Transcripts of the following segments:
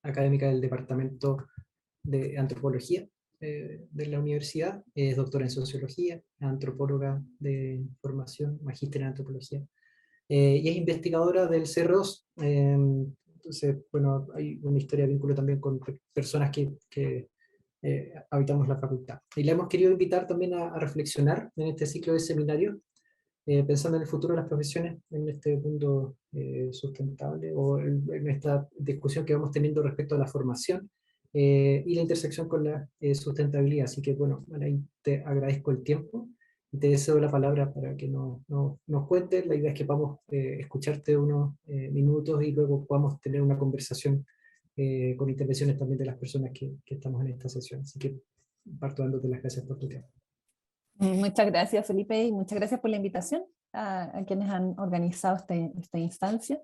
académica del Departamento de Antropología de la universidad, es doctora en Sociología, antropóloga de formación, magíster en Antropología, y es investigadora del CR2. Entonces, bueno, hay una historia de vínculo también con personas que habitamos la facultad. Y la hemos querido invitar también a reflexionar en este ciclo de seminarios, pensando en el futuro de las profesiones en este mundo sustentable, o en esta discusión que vamos teniendo respecto a la formación y la intersección con la sustentabilidad. Así que bueno, ahí te agradezco el tiempo y te deseo la palabra para que nos cuentes. La idea es que podamos escucharte unos minutos y luego podamos tener una conversación con intervenciones también de las personas que estamos en esta sesión. Así que parto dándote las gracias por tu tiempo. Muchas gracias, Felipe, y muchas gracias por la invitación a quienes han organizado esta instancia.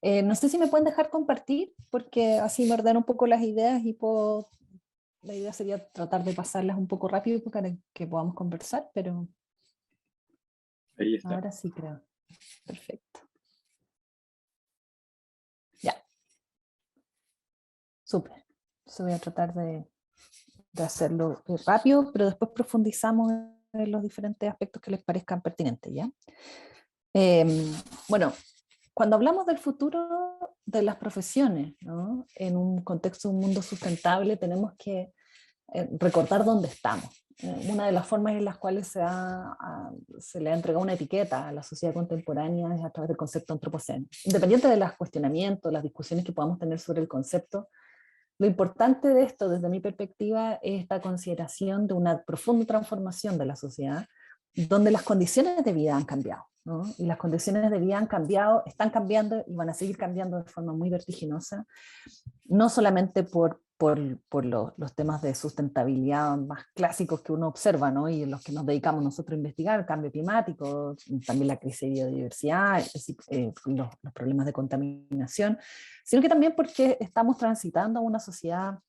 No sé si me pueden dejar compartir, porque así me ordenan un poco las ideas y la idea sería tratar de pasarlas un poco rápido para que podamos conversar, pero Ahí está. ahora sí creo. Perfecto. Ya. Súper. Voy a tratar de hacerlo rápido, pero después profundizamos en los diferentes aspectos que les parezcan pertinentes, ¿ya? Bueno, cuando hablamos del futuro de las profesiones, ¿no? En un contexto de un mundo sustentable, tenemos que recordar dónde estamos. Una de las formas en las cuales se le ha entregado una etiqueta a la sociedad contemporánea es a través del concepto antropoceno. Independiente de los cuestionamientos, las discusiones que podamos tener sobre el concepto, lo importante de esto, desde mi perspectiva, es esta consideración de una profunda transformación de la sociedad, donde las condiciones de vida han cambiado, ¿no? Y las condiciones de vida han cambiado, están cambiando y van a seguir cambiando de forma muy vertiginosa, no solamente por los temas de sustentabilidad más clásicos que uno observa, ¿no? Y en los que nos dedicamos nosotros a investigar, el cambio climático, también la crisis de biodiversidad, los problemas de contaminación, sino que también porque estamos transitando a una sociedad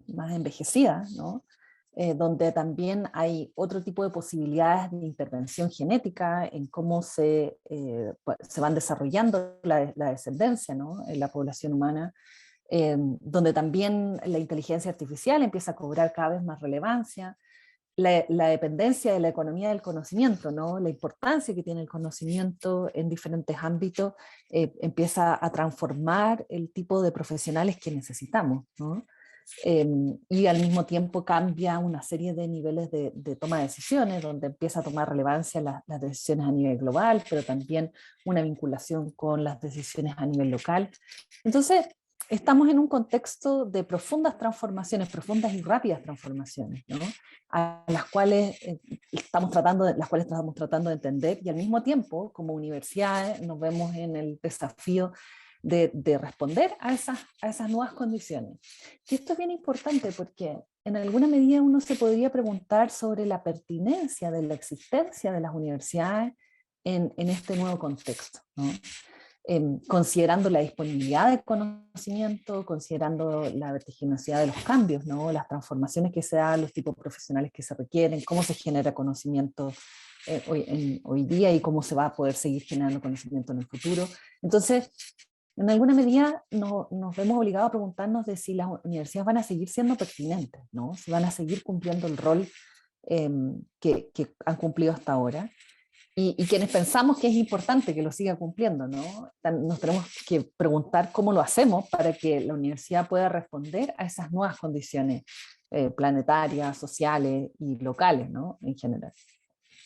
más envejecida, ¿no? Donde también hay otro tipo de posibilidades de intervención genética en cómo se van desarrollando la descendencia, ¿no? En la población humana, donde también la inteligencia artificial empieza a cobrar cada vez más relevancia, la dependencia de la economía del conocimiento, ¿no? La importancia que tiene el conocimiento en diferentes ámbitos empieza a transformar el tipo de profesionales que necesitamos, ¿no? Y al mismo tiempo cambia una serie de niveles de toma de decisiones, donde empieza a tomar relevancia las decisiones a nivel global, pero también una vinculación con las decisiones a nivel local. Entonces, estamos en un contexto de profundas transformaciones, profundas y rápidas transformaciones, ¿no? A las cuales estamos tratando de entender, y al mismo tiempo, como universidades, nos vemos en el desafío de responder a esas nuevas condiciones. Y esto es bien importante porque en alguna medida uno se podría preguntar sobre la pertinencia de la existencia de las universidades en este nuevo contexto, ¿no? Considerando la disponibilidad de conocimiento, considerando la vertiginosidad de los cambios, ¿no? Las transformaciones que se dan, los tipos profesionales que se requieren, cómo se genera conocimiento hoy día y cómo se va a poder seguir generando conocimiento en el futuro. Entonces, en alguna medida nos vemos obligados a preguntarnos de si las universidades van a seguir siendo pertinentes, ¿no? Si van a seguir cumpliendo el rol que han cumplido hasta ahora. Y quienes pensamos que es importante que lo siga cumpliendo, ¿no? Nos tenemos que preguntar cómo lo hacemos para que la universidad pueda responder a esas nuevas condiciones planetarias, sociales y locales, ¿no? En general.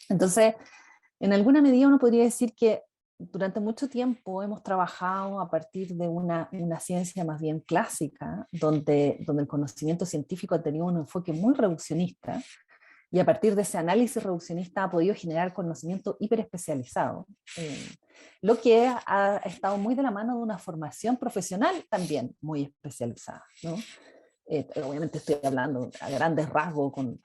Entonces, en alguna medida uno podría decir que durante mucho tiempo hemos trabajado a partir de una ciencia más bien clásica, donde el conocimiento científico ha tenido un enfoque muy reduccionista, y a partir de ese análisis reduccionista ha podido generar conocimiento hiperespecializado, lo que ha estado muy de la mano de una formación profesional también muy especializada, ¿no? Obviamente estoy hablando a grandes rasgos con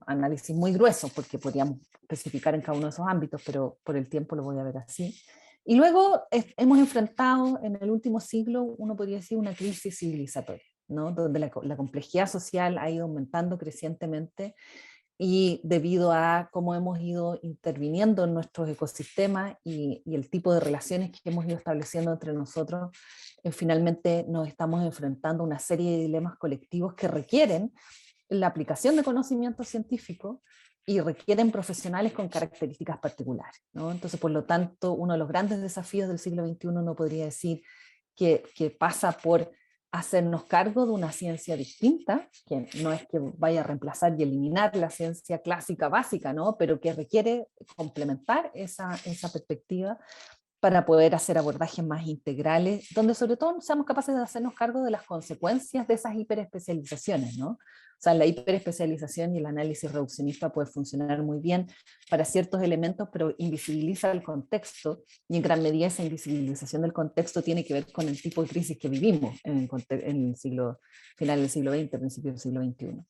análisis muy gruesos, porque podríamos especificar en cada uno de esos ámbitos, pero por el tiempo lo voy a ver así. Y luego hemos enfrentado en el último siglo, uno podría decir, una crisis civilizatoria, ¿no? Donde la complejidad social ha ido aumentando crecientemente, y debido a cómo hemos ido interviniendo en nuestros ecosistemas y el tipo de relaciones que hemos ido estableciendo entre nosotros, finalmente nos estamos enfrentando a una serie de dilemas colectivos que requieren la aplicación de conocimiento científico y requieren profesionales con características particulares, ¿no? Entonces, por lo tanto, uno de los grandes desafíos del siglo XXI no podría decir que pasa por hacernos cargo de una ciencia distinta, que no es que vaya a reemplazar y eliminar la ciencia clásica básica, ¿no? Pero que requiere complementar esa perspectiva para poder hacer abordajes más integrales, donde sobre todo seamos capaces de hacernos cargo de las consecuencias de esas hiperespecializaciones, ¿no? O sea, la hiperespecialización y el análisis reduccionista puede funcionar muy bien para ciertos elementos, pero invisibiliza el contexto, y en gran medida esa invisibilización del contexto tiene que ver con el tipo de crisis que vivimos en el final del siglo XX, principio del siglo XXI.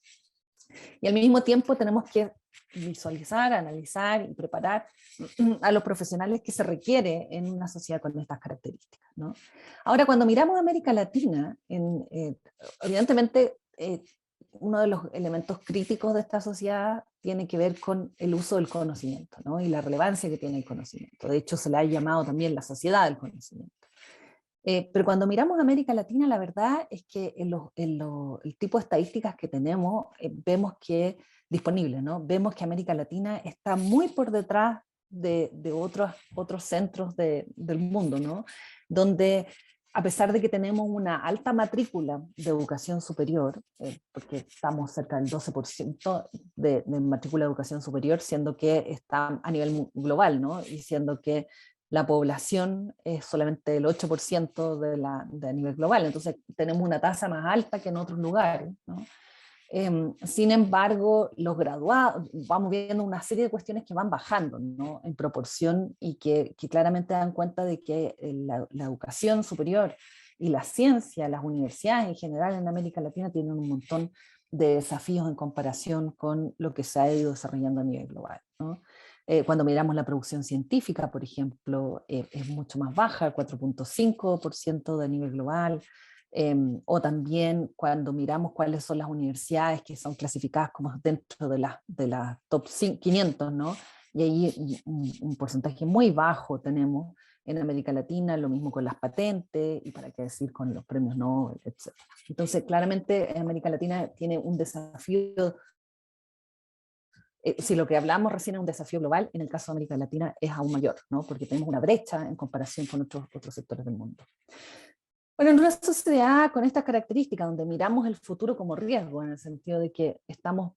Y al mismo tiempo tenemos que visualizar, analizar y preparar a los profesionales que se requiere en una sociedad con estas características, ¿no? Ahora, cuando miramos a América Latina, evidentemente uno de los elementos críticos de esta sociedad tiene que ver con el uso del conocimiento, ¿no? Y la relevancia que tiene el conocimiento. De hecho, se le ha llamado también la sociedad del conocimiento. Pero cuando miramos América Latina, la verdad es que el tipo de estadísticas que tenemos, vemos que disponibles, ¿no? Vemos que América Latina está muy por detrás de otros centros del mundo, ¿no? Donde a pesar de que tenemos una alta matrícula de educación superior, porque estamos cerca del 12% de matrícula de educación superior, siendo que está a nivel global, ¿no? Y siendo que la población es solamente el 8% de a nivel global, entonces tenemos una tasa más alta que en otros lugares, ¿no? Sin embargo, los graduados, vamos viendo una serie de cuestiones que van bajando, ¿no? En proporción y que claramente dan cuenta de que la educación superior y la ciencia, las universidades en general en América Latina tienen un montón de desafíos en comparación con lo que se ha ido desarrollando a nivel global, ¿no? Cuando miramos la producción científica, por ejemplo, es mucho más baja, 4.5% de nivel global. O también cuando miramos cuáles son las universidades que son clasificadas como dentro de la top 500, ¿no? Y ahí un porcentaje muy bajo tenemos en América Latina, lo mismo con las patentes y para qué decir con los premios Nobel, etc. Entonces, claramente América Latina tiene un desafío. Si lo que hablamos recién es un desafío global, en el caso de América Latina es aún mayor, ¿no? Porque tenemos una brecha en comparación con otros sectores del mundo. Bueno, en una sociedad con estas características, donde miramos el futuro como riesgo, en el sentido de que estamos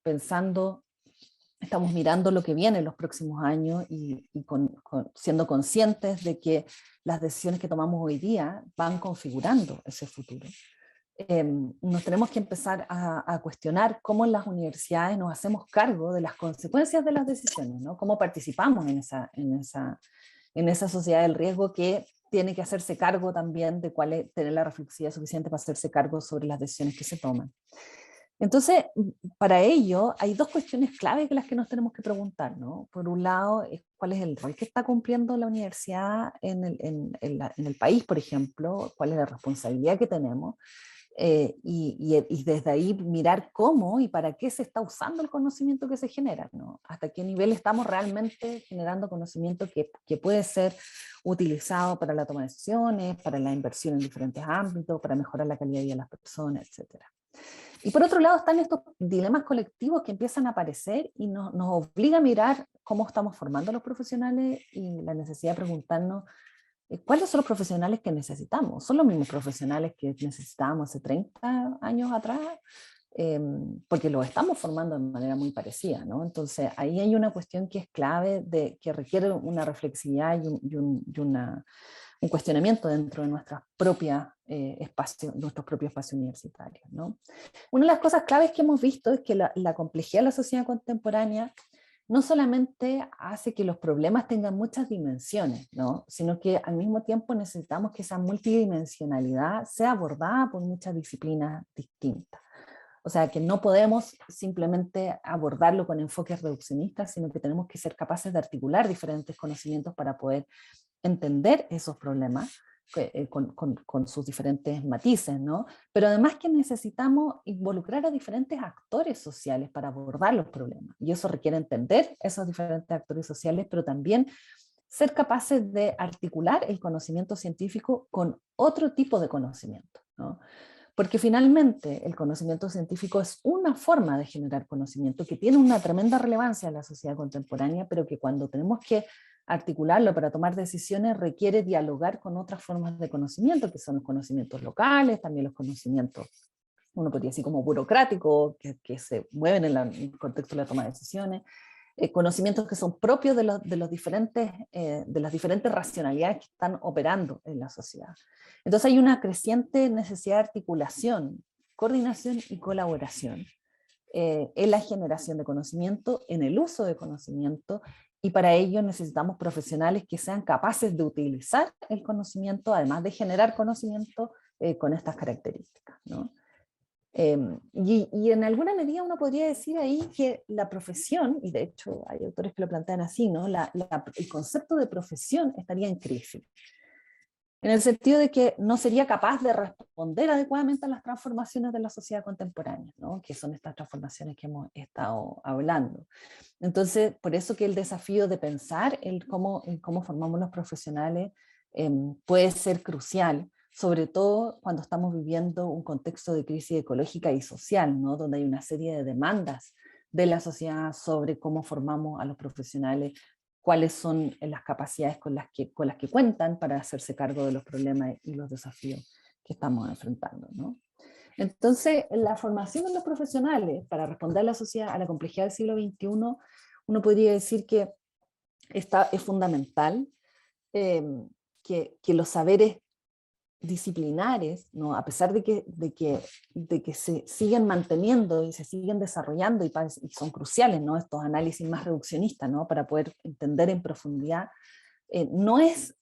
mirando lo que viene en los próximos años y siendo conscientes de que las decisiones que tomamos hoy día van configurando ese futuro. Nos tenemos que empezar a cuestionar cómo en las universidades nos hacemos cargo de las consecuencias de las decisiones, ¿no? Cómo participamos en esa sociedad del riesgo que tiene que hacerse cargo también de cuál es, tener la reflexividad suficiente para hacerse cargo sobre las decisiones que se toman. Entonces, para ello, hay dos cuestiones clave que las que nos tenemos que preguntar, ¿no? Por un lado, cuál es el rol que está cumpliendo la universidad en el país, por ejemplo, cuál es la responsabilidad que tenemos, y desde ahí mirar cómo y para qué se está usando el conocimiento que se genera, ¿no? Hasta qué nivel estamos realmente generando conocimiento que puede ser utilizado para la toma de decisiones, para la inversión en diferentes ámbitos, para mejorar la calidad de vida de las personas, etc. Y por otro lado están estos dilemas colectivos que empiezan a aparecer y nos obliga a mirar cómo estamos formando a los profesionales y la necesidad de preguntarnos ¿cuáles son los profesionales que necesitamos? ¿Son los mismos profesionales que necesitábamos hace 30 años atrás? Porque los estamos formando de manera muy parecida, ¿no? Entonces ahí hay una cuestión que es clave, que requiere una reflexividad un cuestionamiento dentro de nuestros propios espacios universitarios, ¿no? Una de las cosas claves que hemos visto es que la complejidad de la sociedad contemporánea no solamente hace que los problemas tengan muchas dimensiones, ¿no? Sino que al mismo tiempo necesitamos que esa multidimensionalidad sea abordada por muchas disciplinas distintas. O sea, que no podemos simplemente abordarlo con enfoques reduccionistas, sino que tenemos que ser capaces de articular diferentes conocimientos para poder entender esos problemas con sus diferentes matices, ¿no? Pero además que necesitamos involucrar a diferentes actores sociales para abordar los problemas. Y eso requiere entender esos diferentes actores sociales, pero también ser capaces de articular el conocimiento científico con otro tipo de conocimiento, ¿no? Porque finalmente el conocimiento científico es una forma de generar conocimiento que tiene una tremenda relevancia en la sociedad contemporánea, pero que cuando tenemos que articularlo para tomar decisiones requiere dialogar con otras formas de conocimiento, que son los conocimientos locales, también los conocimientos, uno podría decir como burocráticos, que se mueven en el contexto de la toma de decisiones, conocimientos que son propios de las diferentes racionalidades que están operando en la sociedad. Entonces hay una creciente necesidad de articulación, coordinación y colaboración en la generación de conocimiento, en el uso de conocimiento, y para ello necesitamos profesionales que sean capaces de utilizar el conocimiento, además de generar conocimiento con estas características, ¿no? Y en alguna medida uno podría decir ahí que la profesión, y de hecho hay autores que lo plantean así, ¿no? El concepto de profesión estaría en crisis, en el sentido de que no sería capaz de responder adecuadamente a las transformaciones de la sociedad contemporánea, ¿no? Que son estas transformaciones que hemos estado hablando. Entonces, por eso que el desafío de pensar en cómo formamos los profesionales puede ser crucial, sobre todo cuando estamos viviendo un contexto de crisis ecológica y social, ¿no? Donde hay una serie de demandas de la sociedad sobre cómo formamos a los profesionales, cuáles son las capacidades con las que cuentan para hacerse cargo de los problemas y los desafíos que estamos enfrentando, ¿no? Entonces, la formación de los profesionales para responder a la sociedad, a la complejidad del siglo XXI, uno podría decir que es fundamental que los saberes disciplinares, ¿no? A pesar de que se siguen manteniendo y se siguen desarrollando y son cruciales, ¿no? Estos análisis más reduccionistas, ¿no? Para poder entender en profundidad, no es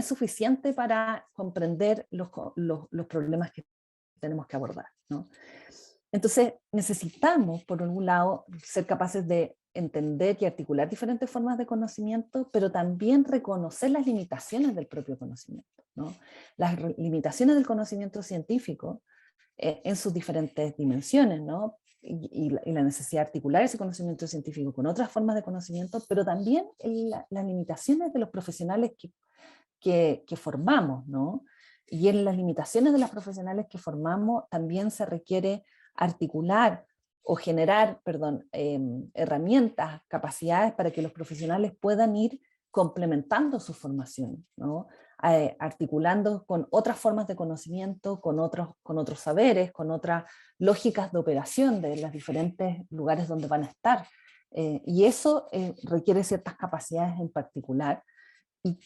suficiente para comprender los problemas que tenemos que abordar, ¿no? Entonces necesitamos, por un lado, ser capaces de entender y articular diferentes formas de conocimiento, pero también reconocer las limitaciones del propio conocimiento, ¿no? Las limitaciones del conocimiento científico en sus diferentes dimensiones, ¿no? Y la necesidad de articular ese conocimiento científico con otras formas de conocimiento, pero también las limitaciones de los profesionales que formamos, ¿no? Y en las limitaciones de los profesionales que formamos también se requiere articular o generar, herramientas, capacidades para que los profesionales puedan ir complementando su formación, ¿no? Articulando con otras formas de conocimiento, con otros saberes, con otras lógicas de operación de los diferentes lugares donde van a estar. Y eso requiere ciertas capacidades en particular,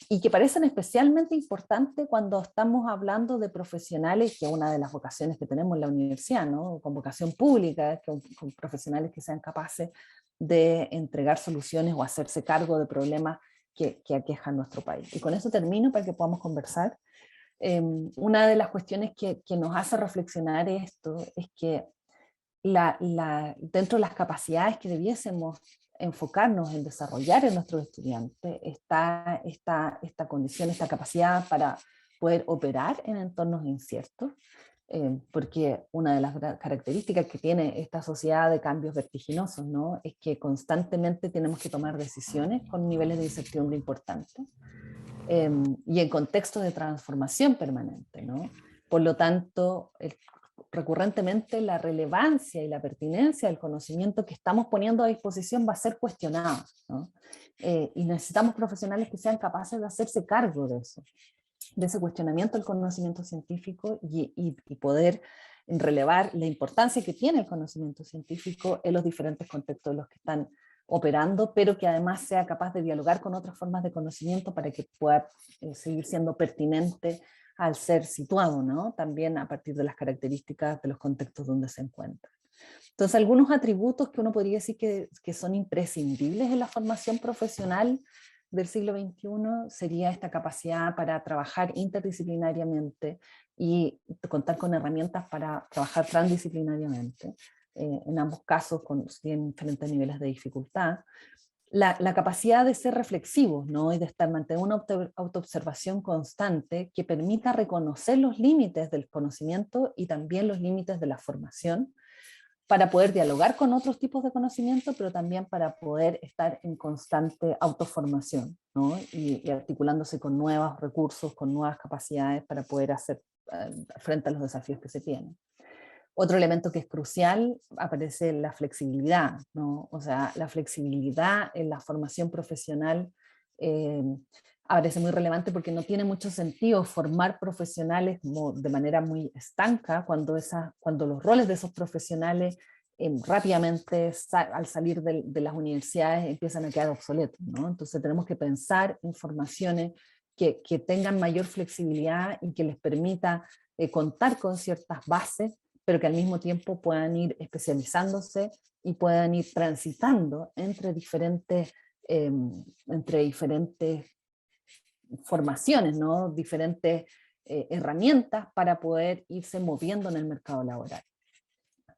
y que parecen especialmente importantes cuando estamos hablando de profesionales, que es una de las vocaciones que tenemos en la universidad, ¿no? Con vocación pública, con profesionales que sean capaces de entregar soluciones o hacerse cargo de problemas que aquejan nuestro país. Y con eso termino para que podamos conversar. Una de las cuestiones que nos hace reflexionar esto es que dentro de las capacidades que debiésemos enfocarnos en desarrollar en nuestros estudiantes está esta condición, esta capacidad para poder operar en entornos inciertos, porque una de las características que tiene esta sociedad de cambios vertiginosos, ¿no? Es que constantemente tenemos que tomar decisiones con niveles de incertidumbre importantes, y en contextos de transformación permanente, ¿no? Por lo tanto, recurrentemente la relevancia y la pertinencia del conocimiento que estamos poniendo a disposición va a ser cuestionada, ¿no? Y necesitamos profesionales que sean capaces de hacerse cargo de eso, de ese cuestionamiento del conocimiento científico, y poder relevar la importancia que tiene el conocimiento científico en los diferentes contextos en los que están operando, pero que además sea capaz de dialogar con otras formas de conocimiento para que pueda seguir siendo pertinente al ser situado, ¿no? También a partir de las características de los contextos donde se encuentra. Entonces, algunos atributos que uno podría decir que son imprescindibles en la formación profesional del siglo XXI sería esta capacidad para trabajar interdisciplinariamente y contar con herramientas para trabajar transdisciplinariamente, en ambos casos con diferentes niveles de dificultad. la capacidad de ser reflexivos, ¿no? Y de mantener una autoobservación constante que permita reconocer los límites del conocimiento y también los límites de la formación, para poder dialogar con otros tipos de conocimiento, pero también para poder estar en constante autoformación, ¿no? Y articulándose con nuevos recursos, con nuevas capacidades para poder hacer frente a los desafíos que se tienen. Otro elemento que es crucial, aparece la flexibilidad, ¿no? O sea, la flexibilidad en la formación profesional aparece muy relevante porque no tiene mucho sentido formar profesionales como de manera muy estanca cuando los roles de esos profesionales rápidamente al salir de las universidades empiezan a quedar obsoletos, ¿no? Entonces tenemos que pensar en formaciones que tengan mayor flexibilidad y que les permita contar con ciertas bases, pero que al mismo tiempo puedan ir especializándose y puedan ir transitando entre diferentes formaciones, ¿no? Diferentes herramientas para poder irse moviendo en el mercado laboral.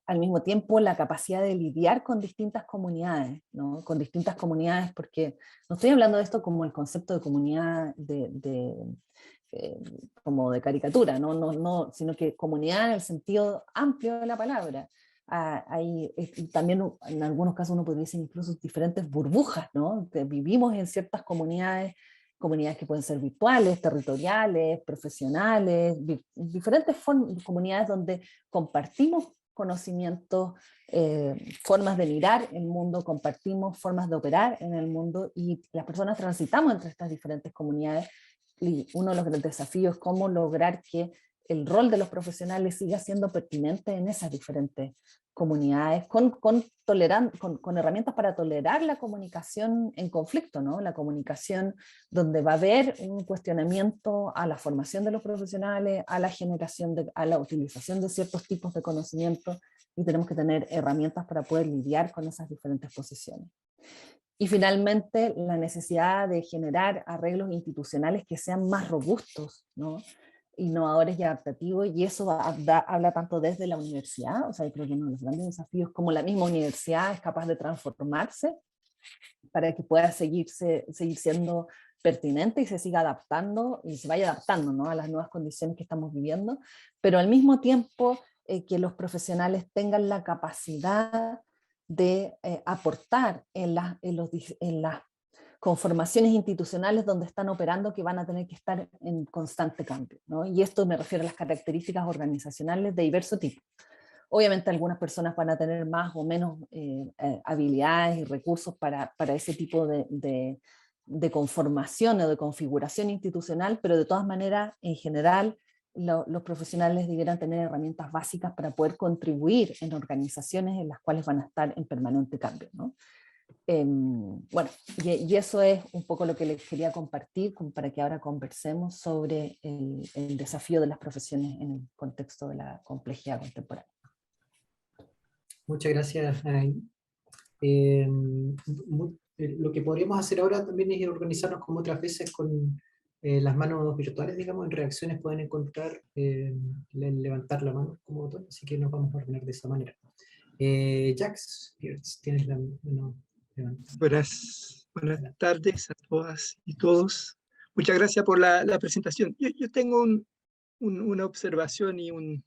Al mismo tiempo, la capacidad de lidiar con distintas comunidades, ¿no? Con distintas comunidades, porque no estoy hablando de esto como el concepto de comunidad como de caricatura, sino que comunidad en el sentido amplio de la palabra. También en algunos casos uno podría decir incluso diferentes burbujas, ¿no? Que vivimos en ciertas comunidades que pueden ser virtuales, territoriales, profesionales, diferentes comunidades donde compartimos conocimientos, formas de mirar el mundo, compartimos formas de operar en el mundo y las personas transitamos entre estas diferentes comunidades y uno de los grandes desafíos es cómo lograr que el rol de los profesionales siga siendo pertinente en esas diferentes comunidades, con herramientas para tolerar la comunicación en conflicto, ¿no? La comunicación donde va a haber un cuestionamiento a la formación de los profesionales, a la a la utilización de ciertos tipos de conocimiento, y tenemos que tener herramientas para poder lidiar con esas diferentes posiciones. Y finalmente, la necesidad de generar arreglos institucionales que sean más robustos, ¿no? Innovadores y adaptativos, y eso habla tanto desde la universidad, o sea, yo creo que uno de los grandes desafíos, como la misma universidad es capaz de transformarse para que pueda seguir siendo pertinente y se siga adaptando y se vaya adaptando, ¿no? A las nuevas condiciones que estamos viviendo, pero al mismo tiempo que los profesionales tengan la capacidad de aportar en las conformaciones institucionales donde están operando, que van a tener que estar en constante cambio, ¿no? Y esto me refiero a las características organizacionales de diverso tipo. Obviamente algunas personas van a tener más o menos habilidades y recursos para ese tipo de conformación o de configuración institucional, pero de todas maneras, en general, los profesionales debieran tener herramientas básicas para poder contribuir en organizaciones en las cuales van a estar en permanente cambio, ¿no? Bueno, y eso es un poco lo que les quería compartir para que ahora conversemos sobre el desafío de las profesiones en el contexto de la complejidad contemporánea. Muchas gracias, Anaí. Lo que podríamos hacer ahora también es organizarnos como otras veces con las manos virtuales, digamos, en reacciones pueden encontrar levantar la mano como botón, así que nos vamos a ordenar de esa manera. Jax, tienes la mano levantada. Buenas tardes a todas y todos. Muchas gracias por la presentación. Yo tengo una observación y un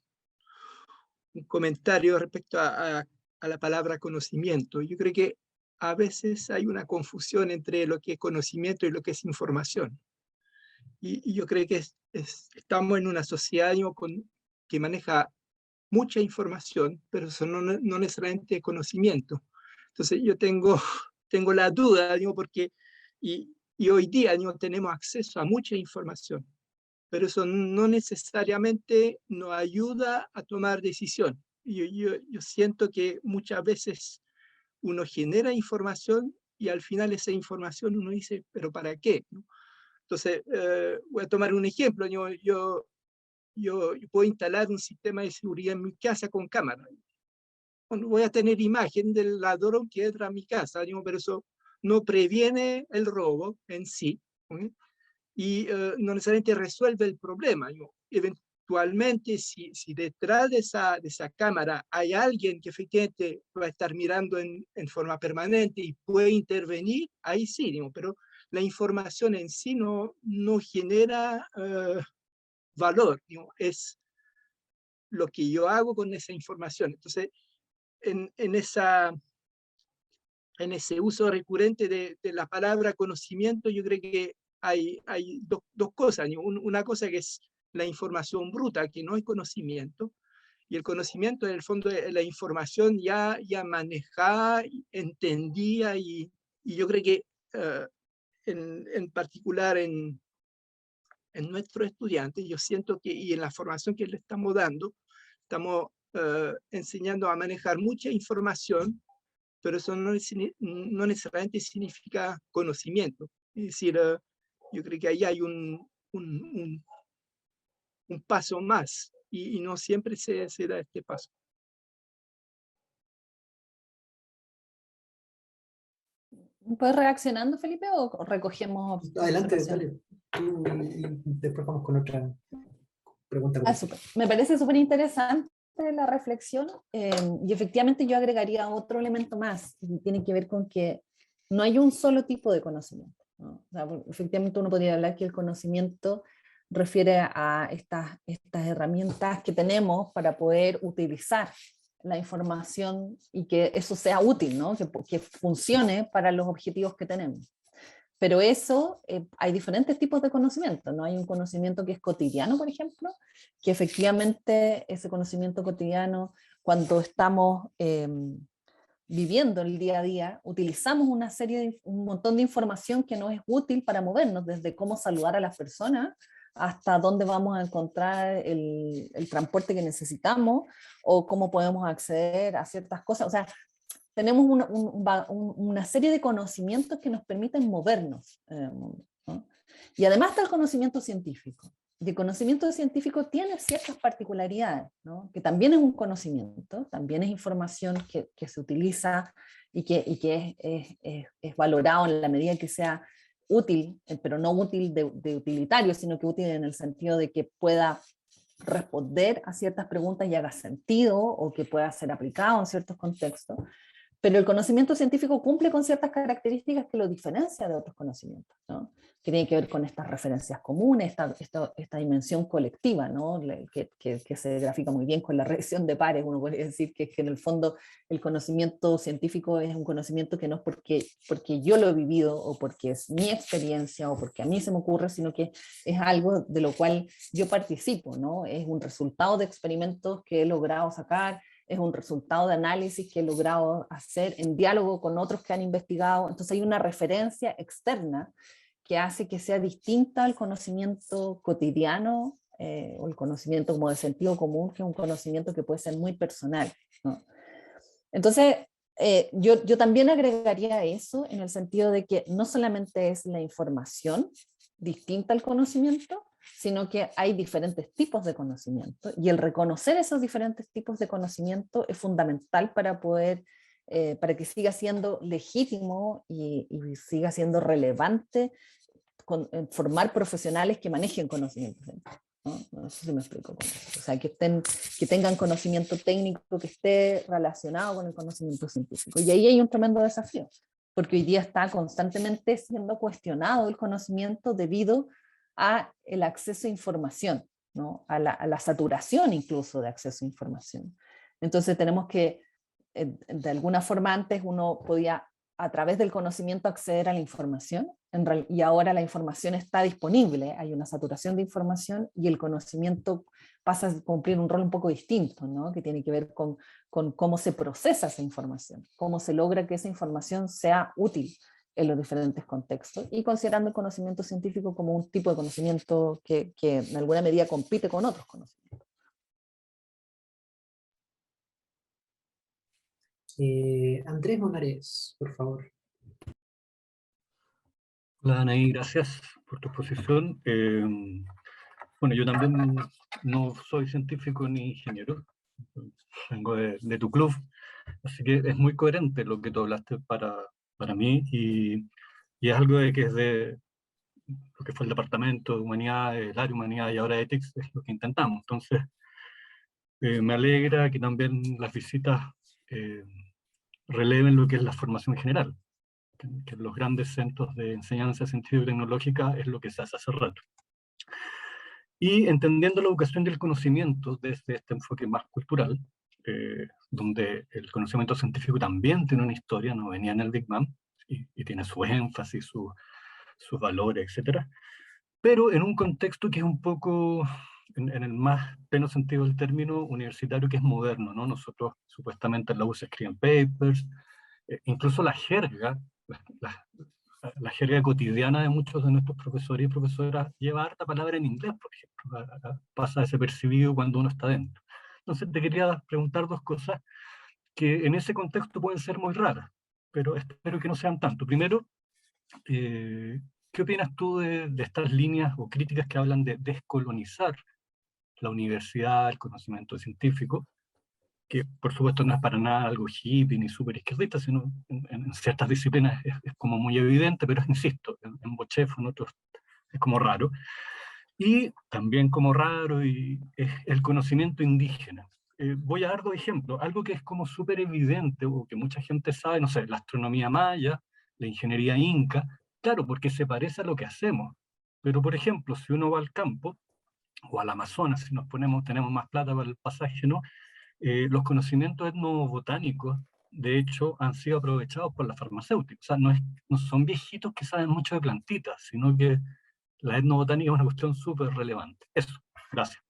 comentario respecto a la palabra conocimiento. Yo creo que a veces hay una confusión entre lo que es conocimiento y lo que es información. Y yo creo que estamos en una sociedad que maneja mucha información, pero eso no necesariamente conocimiento. Entonces yo tengo la duda, porque y hoy día tenemos acceso a mucha información, pero eso no necesariamente nos ayuda a tomar decisión. Yo siento que muchas veces uno genera información y al final esa información uno dice, ¿pero para qué? ¿No? Entonces, voy a tomar un ejemplo. Yo puedo instalar un sistema de seguridad en mi casa con cámara. Bueno, voy a tener imagen del ladrón que entra a mi casa, pero eso no previene el robo en sí, ¿sí? Y no necesariamente resuelve el problema. eventualmente, si detrás de esa cámara hay alguien que efectivamente va a estar mirando en forma permanente y puede intervenir, ahí sí, digo, pero la información en sí no genera valor, digo, es lo que yo hago con esa información. Entonces, en ese uso recurrente de la palabra conocimiento, yo creo que hay dos cosas. Una cosa que es la información bruta, que no es conocimiento, y el conocimiento en el fondo es la información ya manejada, entendida, y yo creo que en particular en nuestros estudiantes, yo siento que, y en la formación que le estamos dando, estamos enseñando a manejar mucha información, pero eso no necesariamente significa conocimiento. Es decir, yo creo que ahí hay un paso más, y no siempre se da este paso. ¿Puedes reaccionando, Felipe, o recogemos? Adelante, dale. Y después vamos con otra pregunta. Súper. Me parece súper interesante la reflexión, y efectivamente yo agregaría otro elemento más, y tiene que ver con que no hay un solo tipo de conocimiento, ¿no? O sea, efectivamente uno podría hablar que el conocimiento refiere a estas herramientas que tenemos para poder utilizar la información y que eso sea útil, ¿no? Que funcione para los objetivos que tenemos. Pero eso, hay diferentes tipos de conocimiento, ¿no? Hay un conocimiento que es cotidiano, por ejemplo, que efectivamente ese conocimiento cotidiano, cuando estamos viviendo el día a día, utilizamos un montón de información que nos es útil para movernos, desde cómo saludar a las personas hasta dónde vamos a encontrar el transporte que necesitamos, o cómo podemos acceder a ciertas cosas. O sea, tenemos una serie de conocimientos que nos permiten movernos en el mundo, ¿no? Y además está el conocimiento científico. Y el conocimiento científico tiene ciertas particularidades, ¿no? Que también es un conocimiento, también es información que se utiliza y que es valorado en la medida que sea útil, pero no útil de utilitario, sino que útil en el sentido de que pueda responder a ciertas preguntas y haga sentido, o que pueda ser aplicado en ciertos contextos. Pero el conocimiento científico cumple con ciertas características que lo diferencia de otros conocimientos, ¿no? Que tiene que ver con estas referencias comunes, esta dimensión colectiva, ¿no? Que se grafica muy bien con la reacción de pares. Uno podría decir que en el fondo el conocimiento científico es un conocimiento que no es porque yo lo he vivido, o porque es mi experiencia, o porque a mí se me ocurre, sino que es algo de lo cual yo participo, ¿no? Es un resultado de experimentos que he logrado sacar, es un resultado de análisis que he logrado hacer en diálogo con otros que han investigado. Entonces hay una referencia externa que hace que sea distinta al conocimiento cotidiano, o el conocimiento como de sentido común, que es un conocimiento que puede ser muy personal, ¿no? Entonces, yo también agregaría eso en el sentido de que no solamente es la información distinta al conocimiento, sino que hay diferentes tipos de conocimiento, y el reconocer esos diferentes tipos de conocimiento es fundamental para poder, para que siga siendo legítimo y siga siendo relevante formar profesionales que manejen conocimientos, ¿no? No sé si me explico con eso. O sea, que tengan conocimiento técnico que esté relacionado con el conocimiento científico. Y ahí hay un tremendo desafío, porque hoy día está constantemente siendo cuestionado el conocimiento debido a el acceso a información, ¿no? A la saturación incluso de acceso a información. Entonces tenemos que, de alguna forma antes uno podía a través del conocimiento acceder a la información, y ahora la información está disponible, hay una saturación de información, y el conocimiento pasa a cumplir un rol un poco distinto, ¿no? Que tiene que ver con cómo se procesa esa información, cómo se logra que esa información sea útil en los diferentes contextos, y considerando el conocimiento científico como un tipo de conocimiento que en alguna medida compite con otros conocimientos. Andrés Monares, por favor. Hola, Anaí, gracias por tu exposición. Bueno, yo también no soy científico ni ingeniero, vengo de tu club, así que es muy coherente lo que tú hablaste para mí, y es algo de que es lo que fue el Departamento de Humanidades, el área de Humanidades y ahora Ethics, es lo que intentamos. Entonces, me alegra que también las visitas releven lo que es la formación general, que en los grandes centros de enseñanza científica y tecnológica es lo que se hace hace rato. Y entendiendo la educación del conocimiento desde este enfoque más cultural, donde el conocimiento científico también tiene una historia, no venía en el Big Bang, y tiene su énfasis, sus valores, etc. Pero en un contexto que es un poco, en el más pleno sentido del término, universitario, que es moderno, ¿no? Nosotros supuestamente en la U se escriben papers, incluso la jerga, la jerga cotidiana de muchos de nuestros profesores y profesoras lleva harta palabra en inglés, por ejemplo, pasa desapercibido cuando uno está dentro. Entonces te quería preguntar dos cosas que en ese contexto pueden ser muy raras, pero espero que no sean tanto. Primero, ¿qué opinas tú de estas líneas o críticas que hablan de descolonizar la universidad, el conocimiento científico? Que por supuesto no es para nada algo hippie ni súper izquierdista, sino en ciertas disciplinas es como muy evidente, pero insisto, en Bochef, en otros, es como raro. Y también como raro es el conocimiento indígena. Voy a dar dos ejemplos, algo que es como súper evidente, o que mucha gente sabe, no sé, la astronomía maya, la ingeniería inca, claro, porque se parece a lo que hacemos. Pero por ejemplo, si uno va al campo, o al Amazonas, si nos ponemos, tenemos más plata para el pasaje, ¿no? Los conocimientos etnobotánicos, de hecho, han sido aprovechados por la farmacéutica. O sea, no son viejitos que saben mucho de plantitas, sino que la etnobotánica es una cuestión súper relevante. Eso, gracias.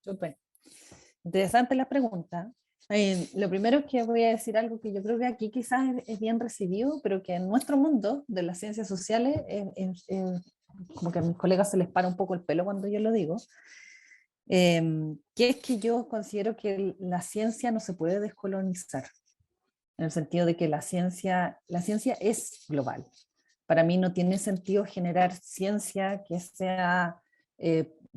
Súper. Interesante la pregunta. Lo primero es que voy a decir algo que yo creo que aquí quizás es bien recibido, pero que en nuestro mundo de las ciencias sociales, como que a mis colegas se les para un poco el pelo cuando yo lo digo, que es que yo considero que la ciencia no se puede descolonizar, en el sentido de que la ciencia es global. Para mí no tiene sentido generar ciencia que sea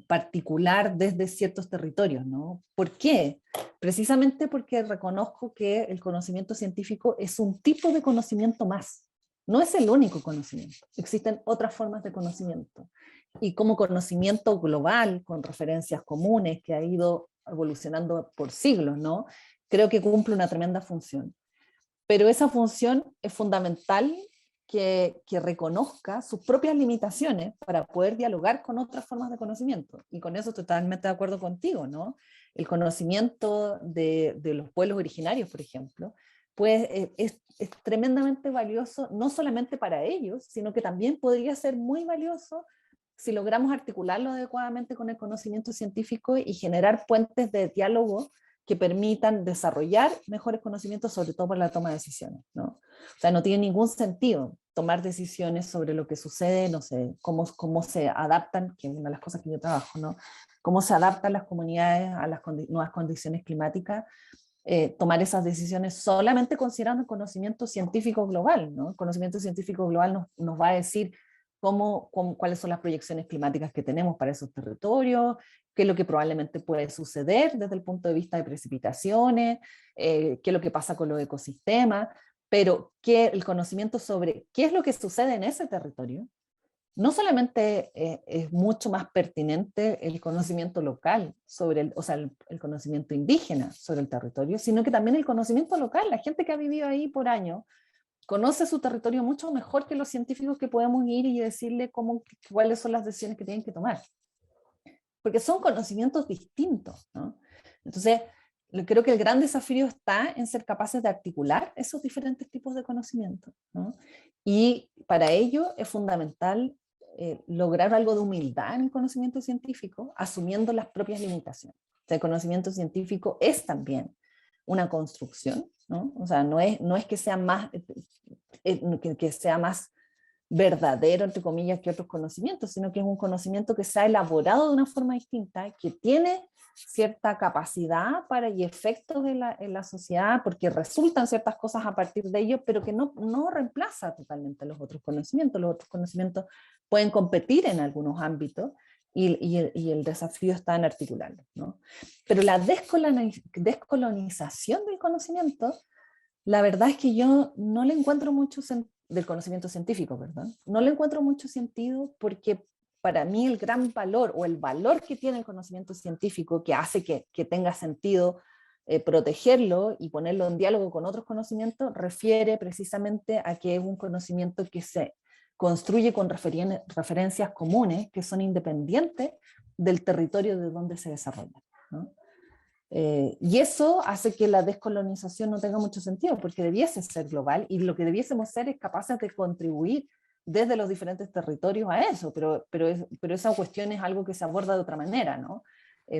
particular desde ciertos territorios, ¿no? ¿Por qué? Precisamente porque reconozco que el conocimiento científico es un tipo de conocimiento más. No es el único conocimiento. Existen otras formas de conocimiento. Y como conocimiento global, con referencias comunes, que ha ido evolucionando por siglos, ¿no? Creo que cumple una tremenda función. Pero esa función es fundamental que reconozca sus propias limitaciones para poder dialogar con otras formas de conocimiento. Y con eso totalmente de acuerdo contigo, ¿no? El conocimiento de los pueblos originarios, por ejemplo, pues es tremendamente valioso, no solamente para ellos, sino que también podría ser muy valioso si logramos articularlo adecuadamente con el conocimiento científico y generar puentes de diálogo que permitan desarrollar mejores conocimientos, sobre todo para la toma de decisiones, ¿no? O sea, no tiene ningún sentido tomar decisiones sobre lo que sucede, no sé, cómo se adaptan, que es una de las cosas que yo trabajo, ¿no? Cómo se adaptan las comunidades a las nuevas condiciones climáticas, tomar esas decisiones solamente considerando el conocimiento científico global, ¿no? El conocimiento científico global nos va a decir cuáles son las proyecciones climáticas que tenemos para esos territorios, qué es lo que probablemente puede suceder desde el punto de vista de precipitaciones, qué es lo que pasa con los ecosistemas, pero que el conocimiento sobre qué es lo que sucede en ese territorio, no solamente es mucho más pertinente el conocimiento local, o sea, el conocimiento indígena sobre el territorio, sino que también el conocimiento local, la gente que ha vivido ahí por años, conoce su territorio mucho mejor que los científicos que podemos ir y decirle cuáles son las decisiones que tienen que tomar. Porque son conocimientos distintos, ¿no? Entonces, creo que el gran desafío está en ser capaces de articular esos diferentes tipos de conocimiento, ¿no? Y para ello es fundamental lograr algo de humildad en el conocimiento científico, asumiendo las propias limitaciones. O sea, el conocimiento científico es también una construcción, ¿no? O sea, no es que sea más, que sea más verdadero, entre comillas, que otros conocimientos, sino que es un conocimiento que se ha elaborado de una forma distinta, que tiene cierta capacidad y efectos en la sociedad, porque resultan ciertas cosas a partir de ello, pero que no reemplaza totalmente los otros conocimientos. Los otros conocimientos pueden competir en algunos ámbitos, y el desafío está en articularlo, ¿no? Pero la descolonización del conocimiento, la verdad es que yo no le encuentro mucho del conocimiento científico, perdón, no le encuentro mucho sentido porque para mí el gran valor o el valor que tiene el conocimiento científico que hace que tenga sentido protegerlo y ponerlo en diálogo con otros conocimientos refiere precisamente a que es un conocimiento que se construye con referencias comunes que son independientes del territorio de donde se desarrolla, ¿no? Y eso hace que la descolonización no tenga mucho sentido, porque debiese ser global y lo que debiésemos ser es capaces de contribuir desde los diferentes territorios a eso, pero esa cuestión es algo que se aborda de otra manera, ¿no?